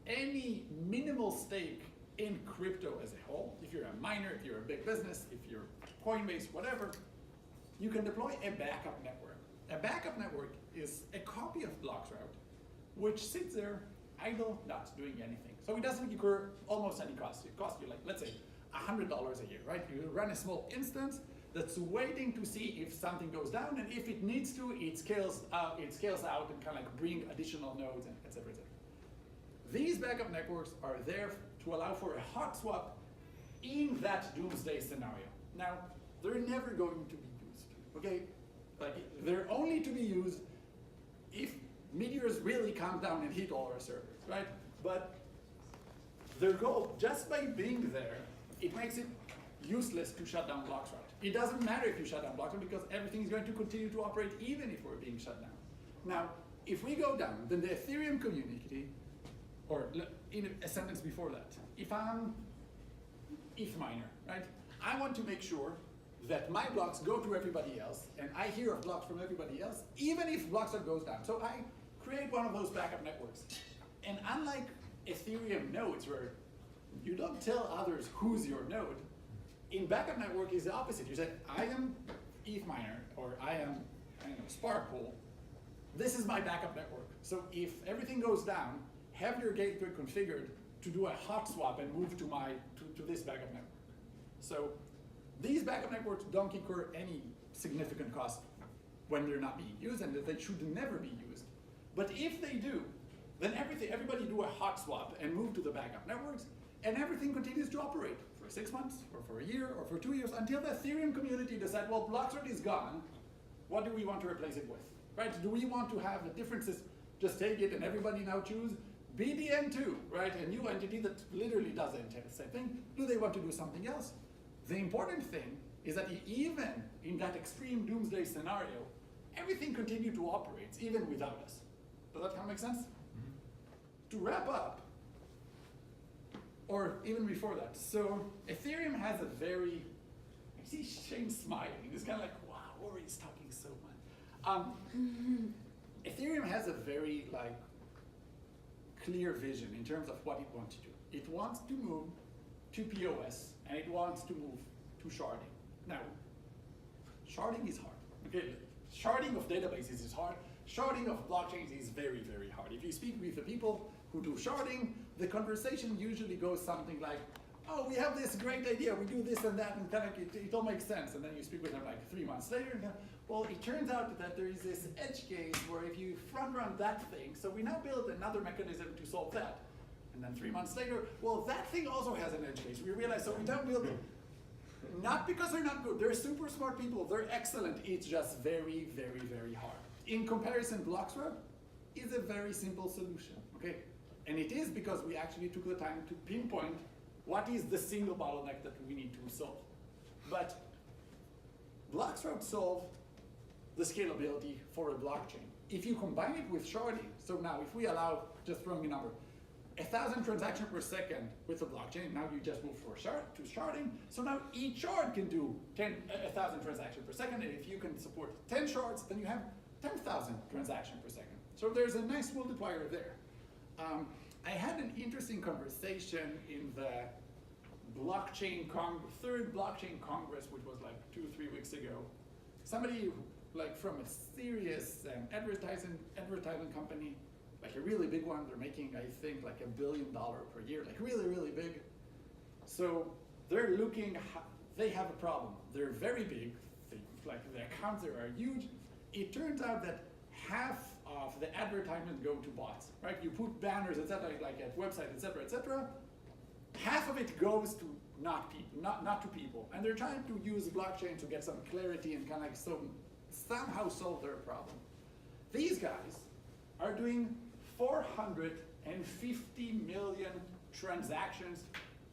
any minimal stake in crypto as a whole, if you're a miner, if you're a big business, if you're Coinbase, whatever, you can deploy a backup network. A backup network is a copy of Blockchart, which sits there idle, not doing anything. So it doesn't incur almost any cost. It costs you let's say, $100 a year, right? You run a small instance that's waiting to see if something goes down, and if it needs to, it scales out and kind of bring additional nodes, and et cetera, et cetera. These backup networks are there to allow for a hot swap in that doomsday scenario. Now, they're never going to be used, okay? They're only to be used if meteors really come down and hit all our servers, right? But their goal, just by being there, it makes it useless to shut down Blockchart. It doesn't matter if you shut down Blockchart because everything is going to continue to operate even if we're being shut down. Now, if we go down, then the Ethereum community, or in a sentence before that, if I'm ETH miner, right? I want to make sure that my blocks go to everybody else, and I hear of blocks from everybody else, even if Blockstart goes down. So I create one of those backup networks. And unlike Ethereum nodes, where you don't tell others who's your node, in backup network is the opposite. You say, I am ETH miner, or I am Spark pool. This is my backup network. So if everything goes down, have your gateway configured to do a hot swap and move to this backup network. So these backup networks don't incur any significant cost when they're not being used, and that they should never be used. But if they do, then everybody do a hot swap and move to the backup networks, and everything continues to operate for 6 months, or for a year, or for 2 years, until the Ethereum community decide, well, Blockstart is gone, what do we want to replace it with, right? Do we want to have the differences, just take it and everybody now choose BDN2, right? A new entity that literally does the same thing. Do they want to do something else? The important thing is that even in that extreme doomsday scenario, everything continued to operate, even without us. Does that kind of make sense? To wrap up, or even before that, so Ethereum has a very, I see Shane smiling. It's kind of like, wow, Uri's talking so much. Ethereum has a very clear vision in terms of what it wants to do. It wants to move to POS, and it wants to move to sharding. Now, sharding is hard. Okay, sharding of databases is hard. Sharding of blockchains is very, very hard. If you speak with the people who do sharding, the conversation usually goes something like, oh, we have this great idea, we do this and that, and kind of it all makes sense. And then you speak with them 3 months later, and well, it turns out that there is this edge case where if you front run that thing, so we now build another mechanism to solve that. And then 3 months later, well, that thing also has an edge case. We realize, so we don't build it. Not because they're not good, they're super smart people, they're excellent, it's just very, very, very hard. In comparison, Blockstart is a very simple solution, okay? And it is because we actually took the time to pinpoint what is the single bottleneck that we need to solve. But Blockstart solved the scalability for a blockchain. If you combine it with sharding, so now if we allow, just throwing a number, 1,000 transactions per second with the blockchain, now you just move to sharding, so now each shard can do 1,000 transactions per second, and if you can support 10 shards, then you have 10,000 transactions per second. So there's a nice multiplier there. I had an interesting conversation in the third blockchain congress, which was 2 or 3 weeks ago. Somebody from a serious advertising company, a really big one, they're making, I think, $1 billion per year, really, really big. So they're looking, they have a problem. They're very big, the accounts there are huge. It turns out that half of the advertisements go to bots, right? You put banners, etc., at websites, etc. Half of it goes to not to people, and they're trying to use blockchain to get some clarity and kind of somehow solve their problem. These guys are doing 450 million transactions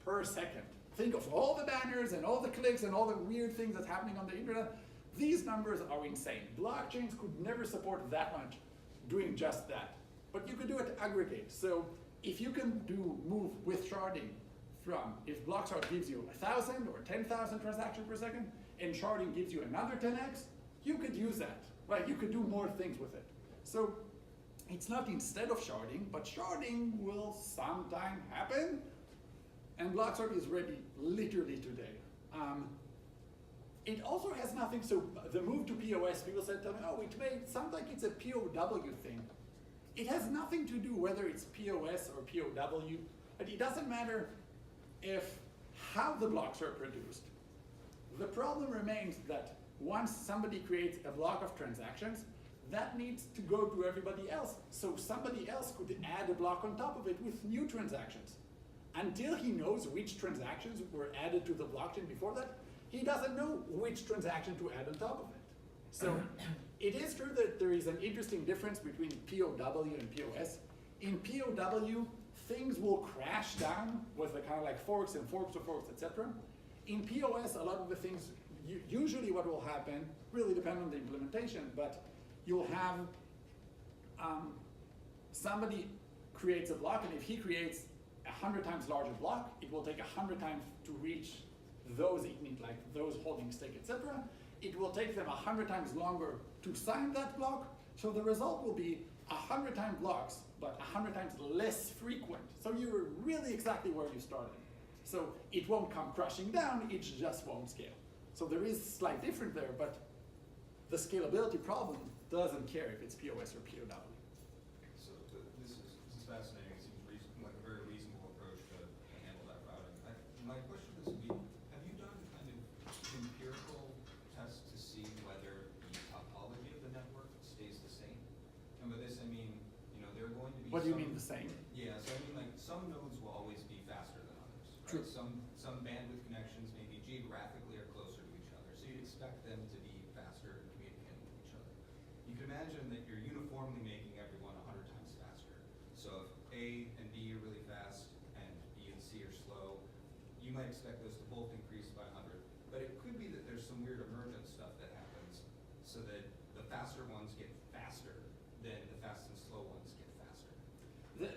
per second. Think of all the banners and all the clicks and all the weird things that's happening on the internet. These numbers are insane. Blockchains could never support that much doing just that. But you could do it aggregate. So if you can move with sharding from, if Blockstart gives you 1,000 or 10,000 transactions per second, and sharding gives you another 10x, you could use that, right? You could do more things with it. So it's not instead of sharding, but sharding will sometime happen, and Blockstart is ready literally today. It also has nothing, so the move to POS, people said to me, oh, it sounds like it's a POW thing. It has nothing to do whether it's POS or POW, but it doesn't matter how the blocks are produced. The problem remains that once somebody creates a block of transactions, that needs to go to everybody else. So somebody else could add a block on top of it with new transactions. Until he knows which transactions were added to the blockchain before that, he doesn't know which transaction to add on top of it. So it is true that there is an interesting difference between POW and POS. In POW, things will crash down with the kind of forks and forks of forks, etc. In POS, a lot of the things, usually what will happen, really depend on the implementation, but you'll have somebody creates a block, and if he creates 100 times larger block, it will take 100 times to reach those igneed, like those holding stake, etc. It will take them 100 times longer to sign that block. So the result will be 100 times blocks, but 100 times less frequent. So you're really exactly where you started. So it won't come crashing down, it just won't scale. So there is slight difference there, but the scalability problem doesn't care if it's POS or POW. So this is fascinating. It seems like a very reasonable approach to handle that routing. My question is, have you done kind of empirical tests to see whether the topology of the network stays the same? And by this I mean, there are going to be What do you mean the same? Yeah, so I mean like some nodes will always be faster than others. True. Right? Some bandwidth connections maybe geographically are closer to each other. So you'd expect them to be faster and communicating with each other. You can imagine that you're uniformly making everyone 100 times faster. So if A and B are really fast and B and C are slow, you might expect those to both increase by 100. But it could be that there's some weird emergent stuff that happens so that the faster ones get faster than the fast and slow ones get faster.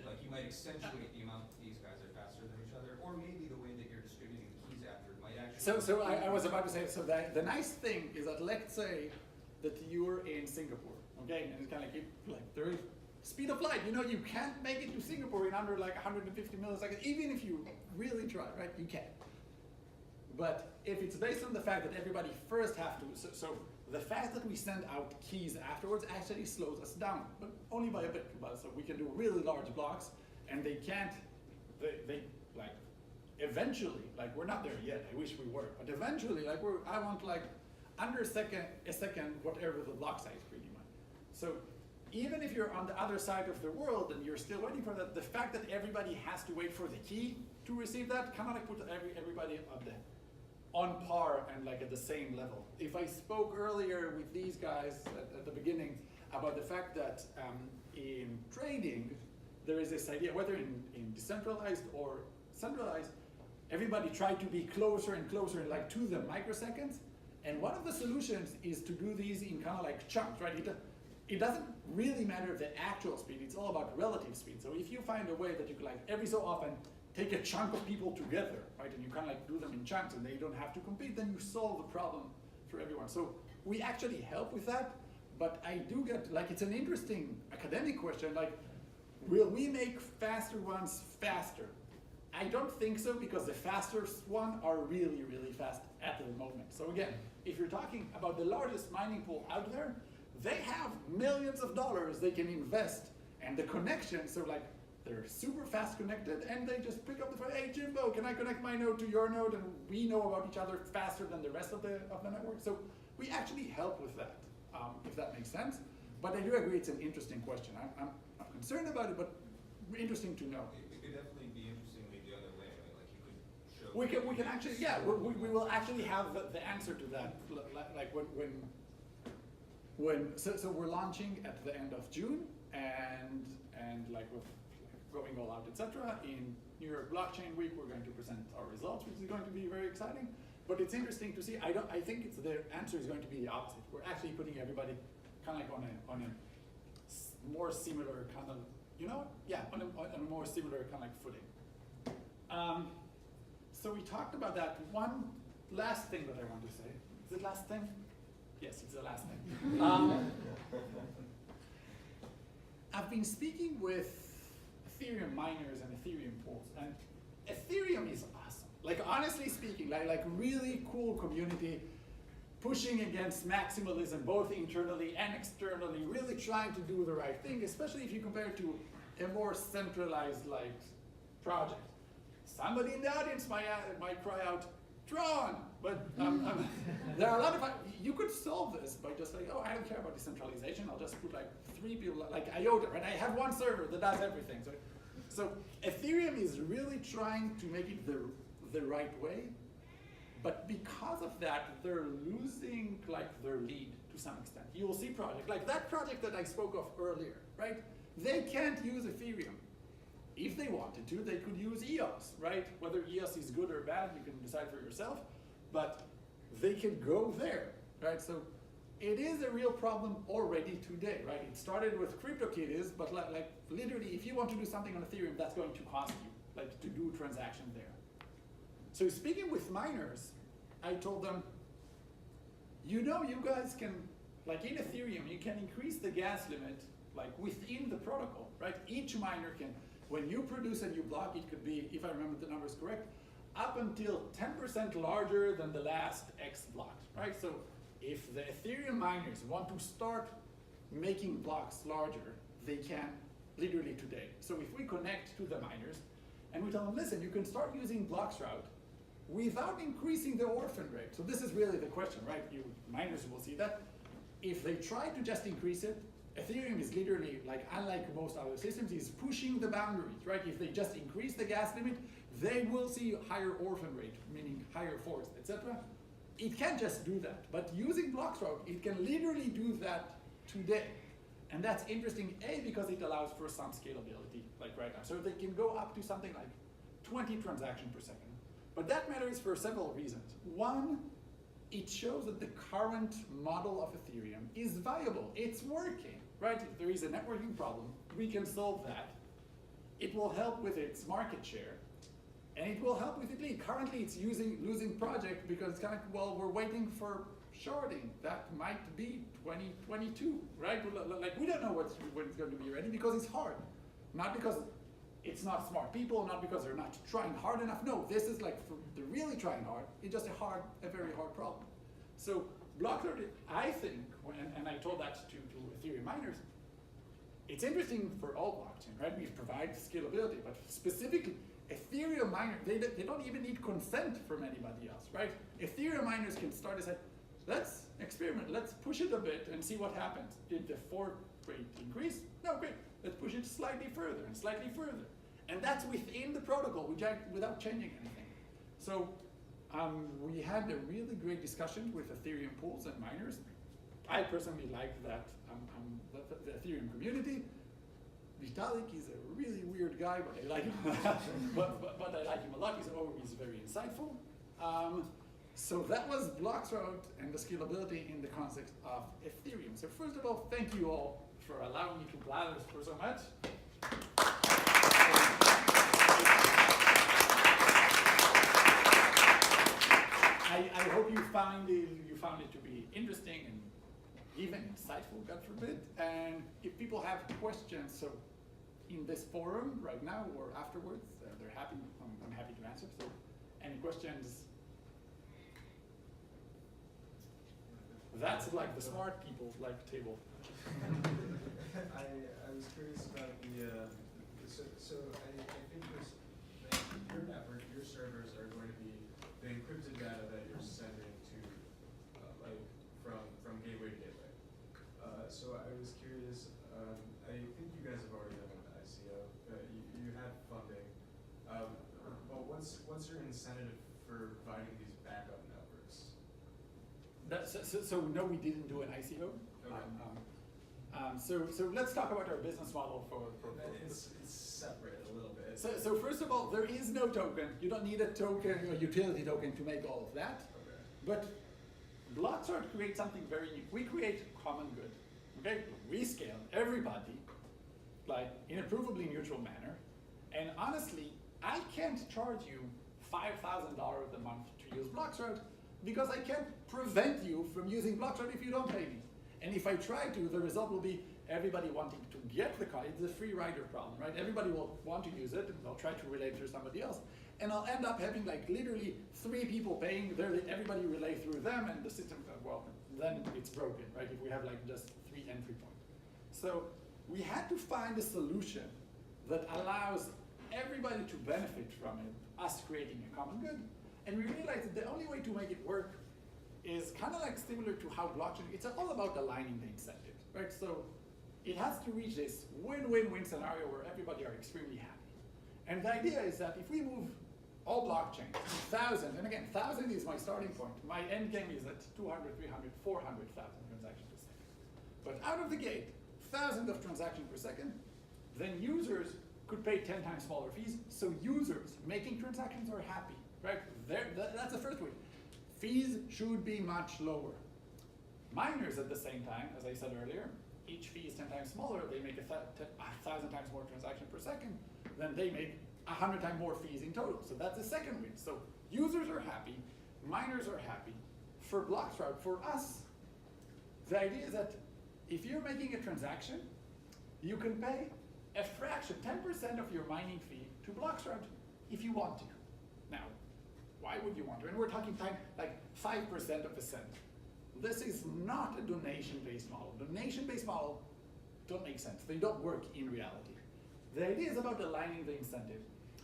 Like you might accentuate the amount that these guys are faster than each other, or maybe the way that you're distributing the keys after might actually. So I was about to say, so the nice thing is that let's say that you're in Singapore, okay, and it's kind of like there is speed of light. You can't make it to Singapore in under like 150 milliseconds, even if you really try, right? You can. But if it's based on the fact that everybody first have to, so the fact that we send out keys afterwards actually slows us down, but only by a bit. So we can do really large blocks, and they can't, they like, eventually, like we're not there yet, I wish we were, but eventually, like I want like under a second, whatever the block size pretty much. So even if you're on the other side of the world and you're still waiting for that, the fact that everybody has to wait for the key to receive that kind of like puts everybody on par and like at the same level. If I spoke earlier with these guys at the beginning about the fact that in trading, there is this idea, whether in decentralized or centralized, everybody tried to be closer and closer, like to the microseconds. And one of the solutions is to do these in kind of like chunks, right? It doesn't really matter the actual speed, it's all about relative speed. So if you find a way that you can like every so often take a chunk of people together, right? And you kind of like do them in chunks and they don't have to compete, then you solve the problem for everyone. So we actually help with that, but I do get, like it's an interesting academic question, like, will we make faster ones faster? I don't think so, because the fastest one are really, really fast at the moment. So again, if you're talking about the largest mining pool out there, they have millions of dollars they can invest, and the connection, so like they're super fast connected, and they just pick up the phone, hey Jimbo, can I connect my node to your node? And we know about each other faster than the rest of the network. So we actually help with that, if that makes sense. But I do agree it's an interesting question. I'm concerned about it, but interesting to know. It could definitely be interestingly the other way, right? Like you could show. We can actually, yeah, we will actually have the answer to that. Like so we're launching at the end of June, and like with going all out, etc. In New York Blockchain Week, we're going to present our results, which is going to be very exciting. But it's interesting to see. I think the answer is going to be the opposite. We're actually putting everybody kind of like on a more similar kind of, on a more similar kind of like footing. So we talked about that. One last thing that I want to say. Is it last thing? Yes, it's the last thing. I've been speaking with Ethereum miners and Ethereum pools, and Ethereum is awesome. Like honestly speaking, like really cool community, pushing against maximalism both internally and externally, really trying to do the right thing, especially if you compare it to a more centralized like project. Somebody in the audience might cry out, Tron! But there are a lot of, you could solve this by just like, I don't care about decentralization, I'll just put like 3 people, like IOTA, right? I have one server that does everything. So Ethereum is really trying to make it the right way, but because of that, they're losing like their lead to some extent. You will see projects, like that project that I spoke of earlier, right? They can't use Ethereum. If they wanted to, they could use EOS, right? Whether EOS is good or bad, you can decide for yourself, but they can go there, right? So it is a real problem already today, right? It started with CryptoKitties, but like literally, if you want to do something on Ethereum, that's going to cost you, like to do transactions there. So speaking with miners, I told them, you know, you guys can, like in Ethereum, you can increase the gas limit like within the protocol, right? Each miner can, when you produce a new block, it could be, if I remember the numbers correct, up until 10% larger than the last X blocks, right? So if the Ethereum miners want to start making blocks larger, they can literally today. So if we connect to the miners and we tell them, listen, you can start using blocks route without increasing the orphan rate. So this is really the question, right? You miners will see that. If they try to just increase it, Ethereum is literally, like, unlike most other systems, is pushing the boundaries, right? If they just increase the gas limit, they will see higher orphan rate, meaning higher force, etc. It can't just do that, but using blocks route, it can literally do that today. And that's interesting, A, because it allows for some scalability, like right now. So they can go up to something like 20 transactions per second. But that matters for several reasons. One, it shows that the current model of Ethereum is viable. It's working, right? If there is a networking problem, we can solve that. It will help with its market share, and it will help with it lead. Currently, it's losing project because it's kind of, well, we're waiting for sharding. That might be 2022, right? Like, we don't know when it's going to be ready because it's hard. Not because it's not smart people, not because they're not trying hard enough. No, this is like, they're really trying hard. It's just a very hard problem. So Blockthread, I think, and I told that to Ethereum miners, it's interesting for all blockchain, right? We provide scalability, but specifically, Ethereum miners, they don't even need consent from anybody else, right? Ethereum miners can start to say, let's experiment, let's push it a bit and see what happens. Did the fork rate increase? No, great. Let's push it slightly further and slightly further. And that's within the protocol without changing anything. So we had a really great discussion with Ethereum pools and miners. I personally like that the Ethereum community. Vitalik is a really weird guy, but I like him. but I like him a lot. He's very insightful. So that was Bloxroute and the scalability in the context of Ethereum. So first of all, thank you all for allowing me to blather for so much. I hope you found it to be interesting and even insightful, God forbid. And if people have questions, so in this forum right now or afterwards, they're happy. I'm happy to answer. So any questions? That's like the smart people like table. I was curious about the so I think your network, your servers are going to be the encrypted data that you're sending to like from gateway to gateway. So I was curious. I think you guys have already done an ICO. You had funding, but what's your incentive for providing these backup networks? So no, we didn't do an ICO. Okay. So let's talk about our business model for It's separate a little bit. So first of all, there is no token. You don't need a token, a utility token to make all of that. Okay. But Bloxroute creates something very new. We create common good. Okay? We scale everybody like in a provably neutral manner. And honestly, I can't charge you $5,000 a month to use Bloxroute because I can't prevent you from using Bloxroute if you don't pay me. And if I try to, the result will be everybody wanting to get the card. It's a free rider problem, right? Everybody will want to use it, and they'll try to relay through somebody else. And I'll end up having like literally 3 people paying, everybody relay through them, and the system, well, then it's broken, right? If we have like just 3 entry points. So we had to find a solution that allows everybody to benefit from it, us creating a common good. And we realized that the only way to make it work is kind of like similar to how blockchain, it's all about aligning the incentives, right? So it has to reach this win-win-win scenario where everybody are extremely happy. And the idea is that if we move all blockchains to 1,000, and again, 1,000 is my starting point. My end game is at 200, 300, 400,000 transactions per second. But out of the gate, thousands of transactions per second, then users could pay 10 times smaller fees, so users making transactions are happy, right? That's the first way. Fees should be much lower. Miners at the same time, as I said earlier, each fee is 10 times smaller, they make 1,000 times more transaction per second, then they make 100 times more fees in total. So that's the second win. So users are happy, miners are happy. For Bloxroute, for us, the idea is that if you're making a transaction, you can pay a fraction, 10% of your mining fee to Bloxroute if you want to. Now, why would you want to? And we're talking like 5% of a cent. This is not a donation-based model. Donation-based model don't make sense. They don't work in reality. The idea is about aligning the incentive.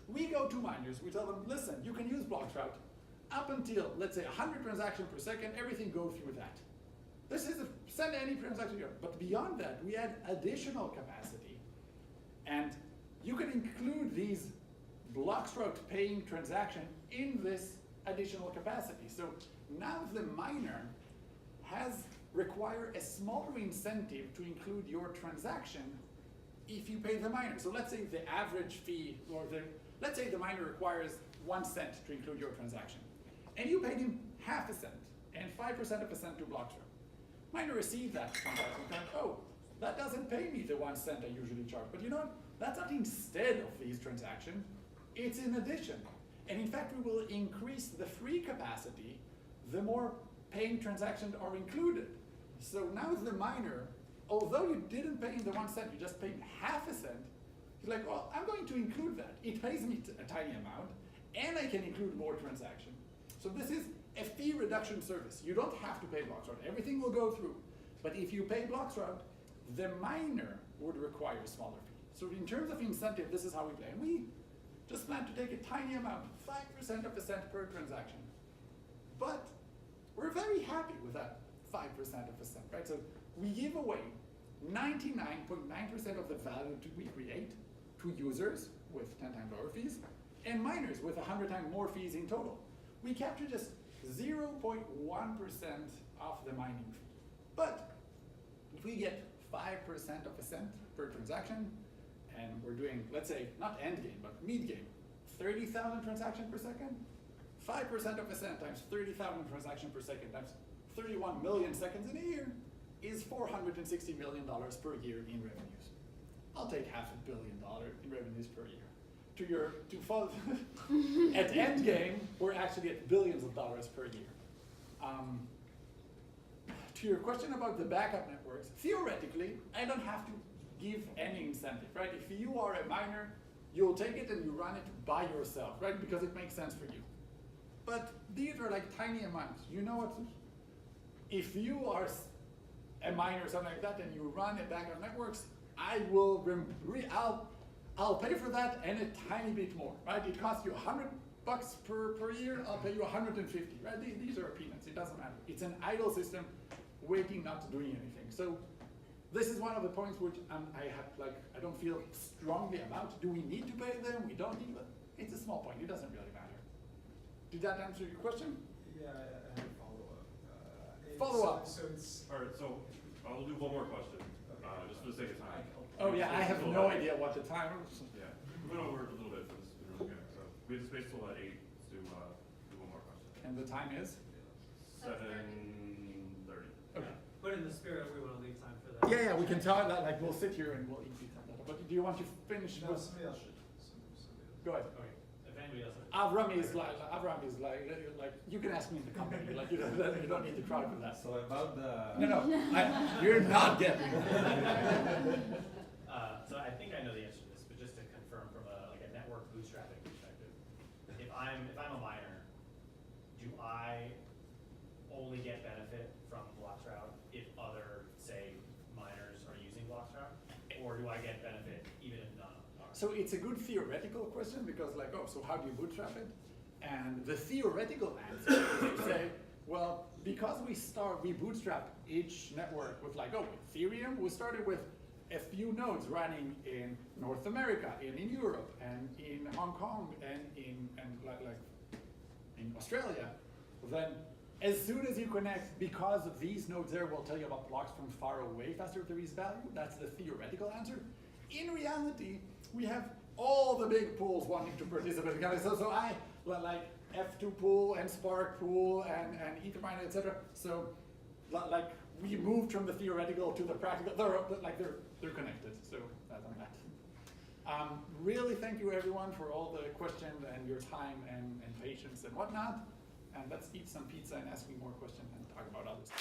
We go to miners, we tell them, listen, you can use Bloxroute up until, let's say, 100 transactions per second, everything goes through that. This is send any transaction here. But beyond that, we add additional capacity. And you can include these Bloxroute paying transaction in this additional capacity. So now the miner require a smaller incentive to include your transaction if you pay the miner. So let's say the average fee, or let's say the miner requires 1 cent to include your transaction. And you paid him half a cent and 5% of a cent to Bloxroute. Miner receives that transaction and goes, oh, that doesn't pay me the 1 cent I usually charge. But you know what? That's not instead of these transactions, it's in addition. And in fact, we will increase the free capacity the more paying transactions are included. So now the miner, although you didn't pay him the 1 cent, you just paid him half a cent, he's like, well, I'm going to include that. It pays me a tiny amount, and I can include more transactions. So this is a fee reduction service. You don't have to pay Bloxroute. Everything will go through. But if you pay Bloxroute, the miner would require a smaller fee. So in terms of incentive, this is how we play. And we just plan to take a tiny amount, 5% of a cent per transaction. But we're very happy with that 5% of a cent, right? So we give away 99.9% of the value we create to users with 10 times lower fees, and miners with 100 times more fees in total. We capture just 0.1% of the mining fee. But if we get 5% of a cent per transaction, and we're doing, let's say, not end game, but mid game, 30,000 transactions per second, 5% of a cent times 30,000 transactions per second times 31 million seconds in a year is $460 million per year in revenues. I'll take $500 million in revenues per year. At end game, we're actually at billions of dollars per year. To your question about the backup networks, theoretically, I don't have to give any incentive, right? If you are a miner, you'll take it and you run it by yourself, right? Because it makes sense for you. But these are like tiny amounts. You know what? If you are a miner or something like that and you run a backup networks, I'll pay for that and a tiny bit more, right? It costs you $100 per year, I'll pay you 150, right? These are peanuts, it doesn't matter. It's an idle system waiting, not doing anything. So this is one of the points which I don't feel strongly about. Do we need to pay them? We don't need them. It's a small point, it doesn't really matter. Did that answer your question? Yeah, I have a follow-up. Follow-up. So it's. All right, so I'll do one more question, just for the sake of time. Oh yeah, I have no idea what the time is. Yeah, we went over a little bit for this, really good. So we have the space till about 8 to do one more question. And the time is? 7:30. Okay. But in the spirit, we want to leave time for that. Yeah, we can talk that, like we'll sit here and we'll eat pizza. But do you want to finish? No, with- somebody else should. Somebody else. Go ahead. Okay, if anybody else. Avram is like you can ask me in the company, like you don't need to crowd with that. So about the No, you're not getting it. So I think I know the answer to this, but just to confirm from a network bootstrapping perspective, if I'm a miner, do I only get benefit from Bloxroute if other, say, miners are using Bloxroute, or do I get benefit even if none are? So it's a good theoretical question because so how do you bootstrap it? And the theoretical answer is to say, well, because we bootstrap each network with Ethereum, we started with a few nodes running in North America, in Europe, and in Hong Kong, and in Australia. Then as soon as you connect, because of these nodes there will tell you about blocks from far away faster if there is value. That's the theoretical answer. In reality, we have all the big pools wanting to participate. So I like F2 pool and Spark pool and Etherminer, etc. So like we moved from the theoretical to the practical. They're connected. So that's on that. Really thank you everyone for all the questions and your time and patience and whatnot. And let's eat some pizza and ask me more questions and talk about other stuff.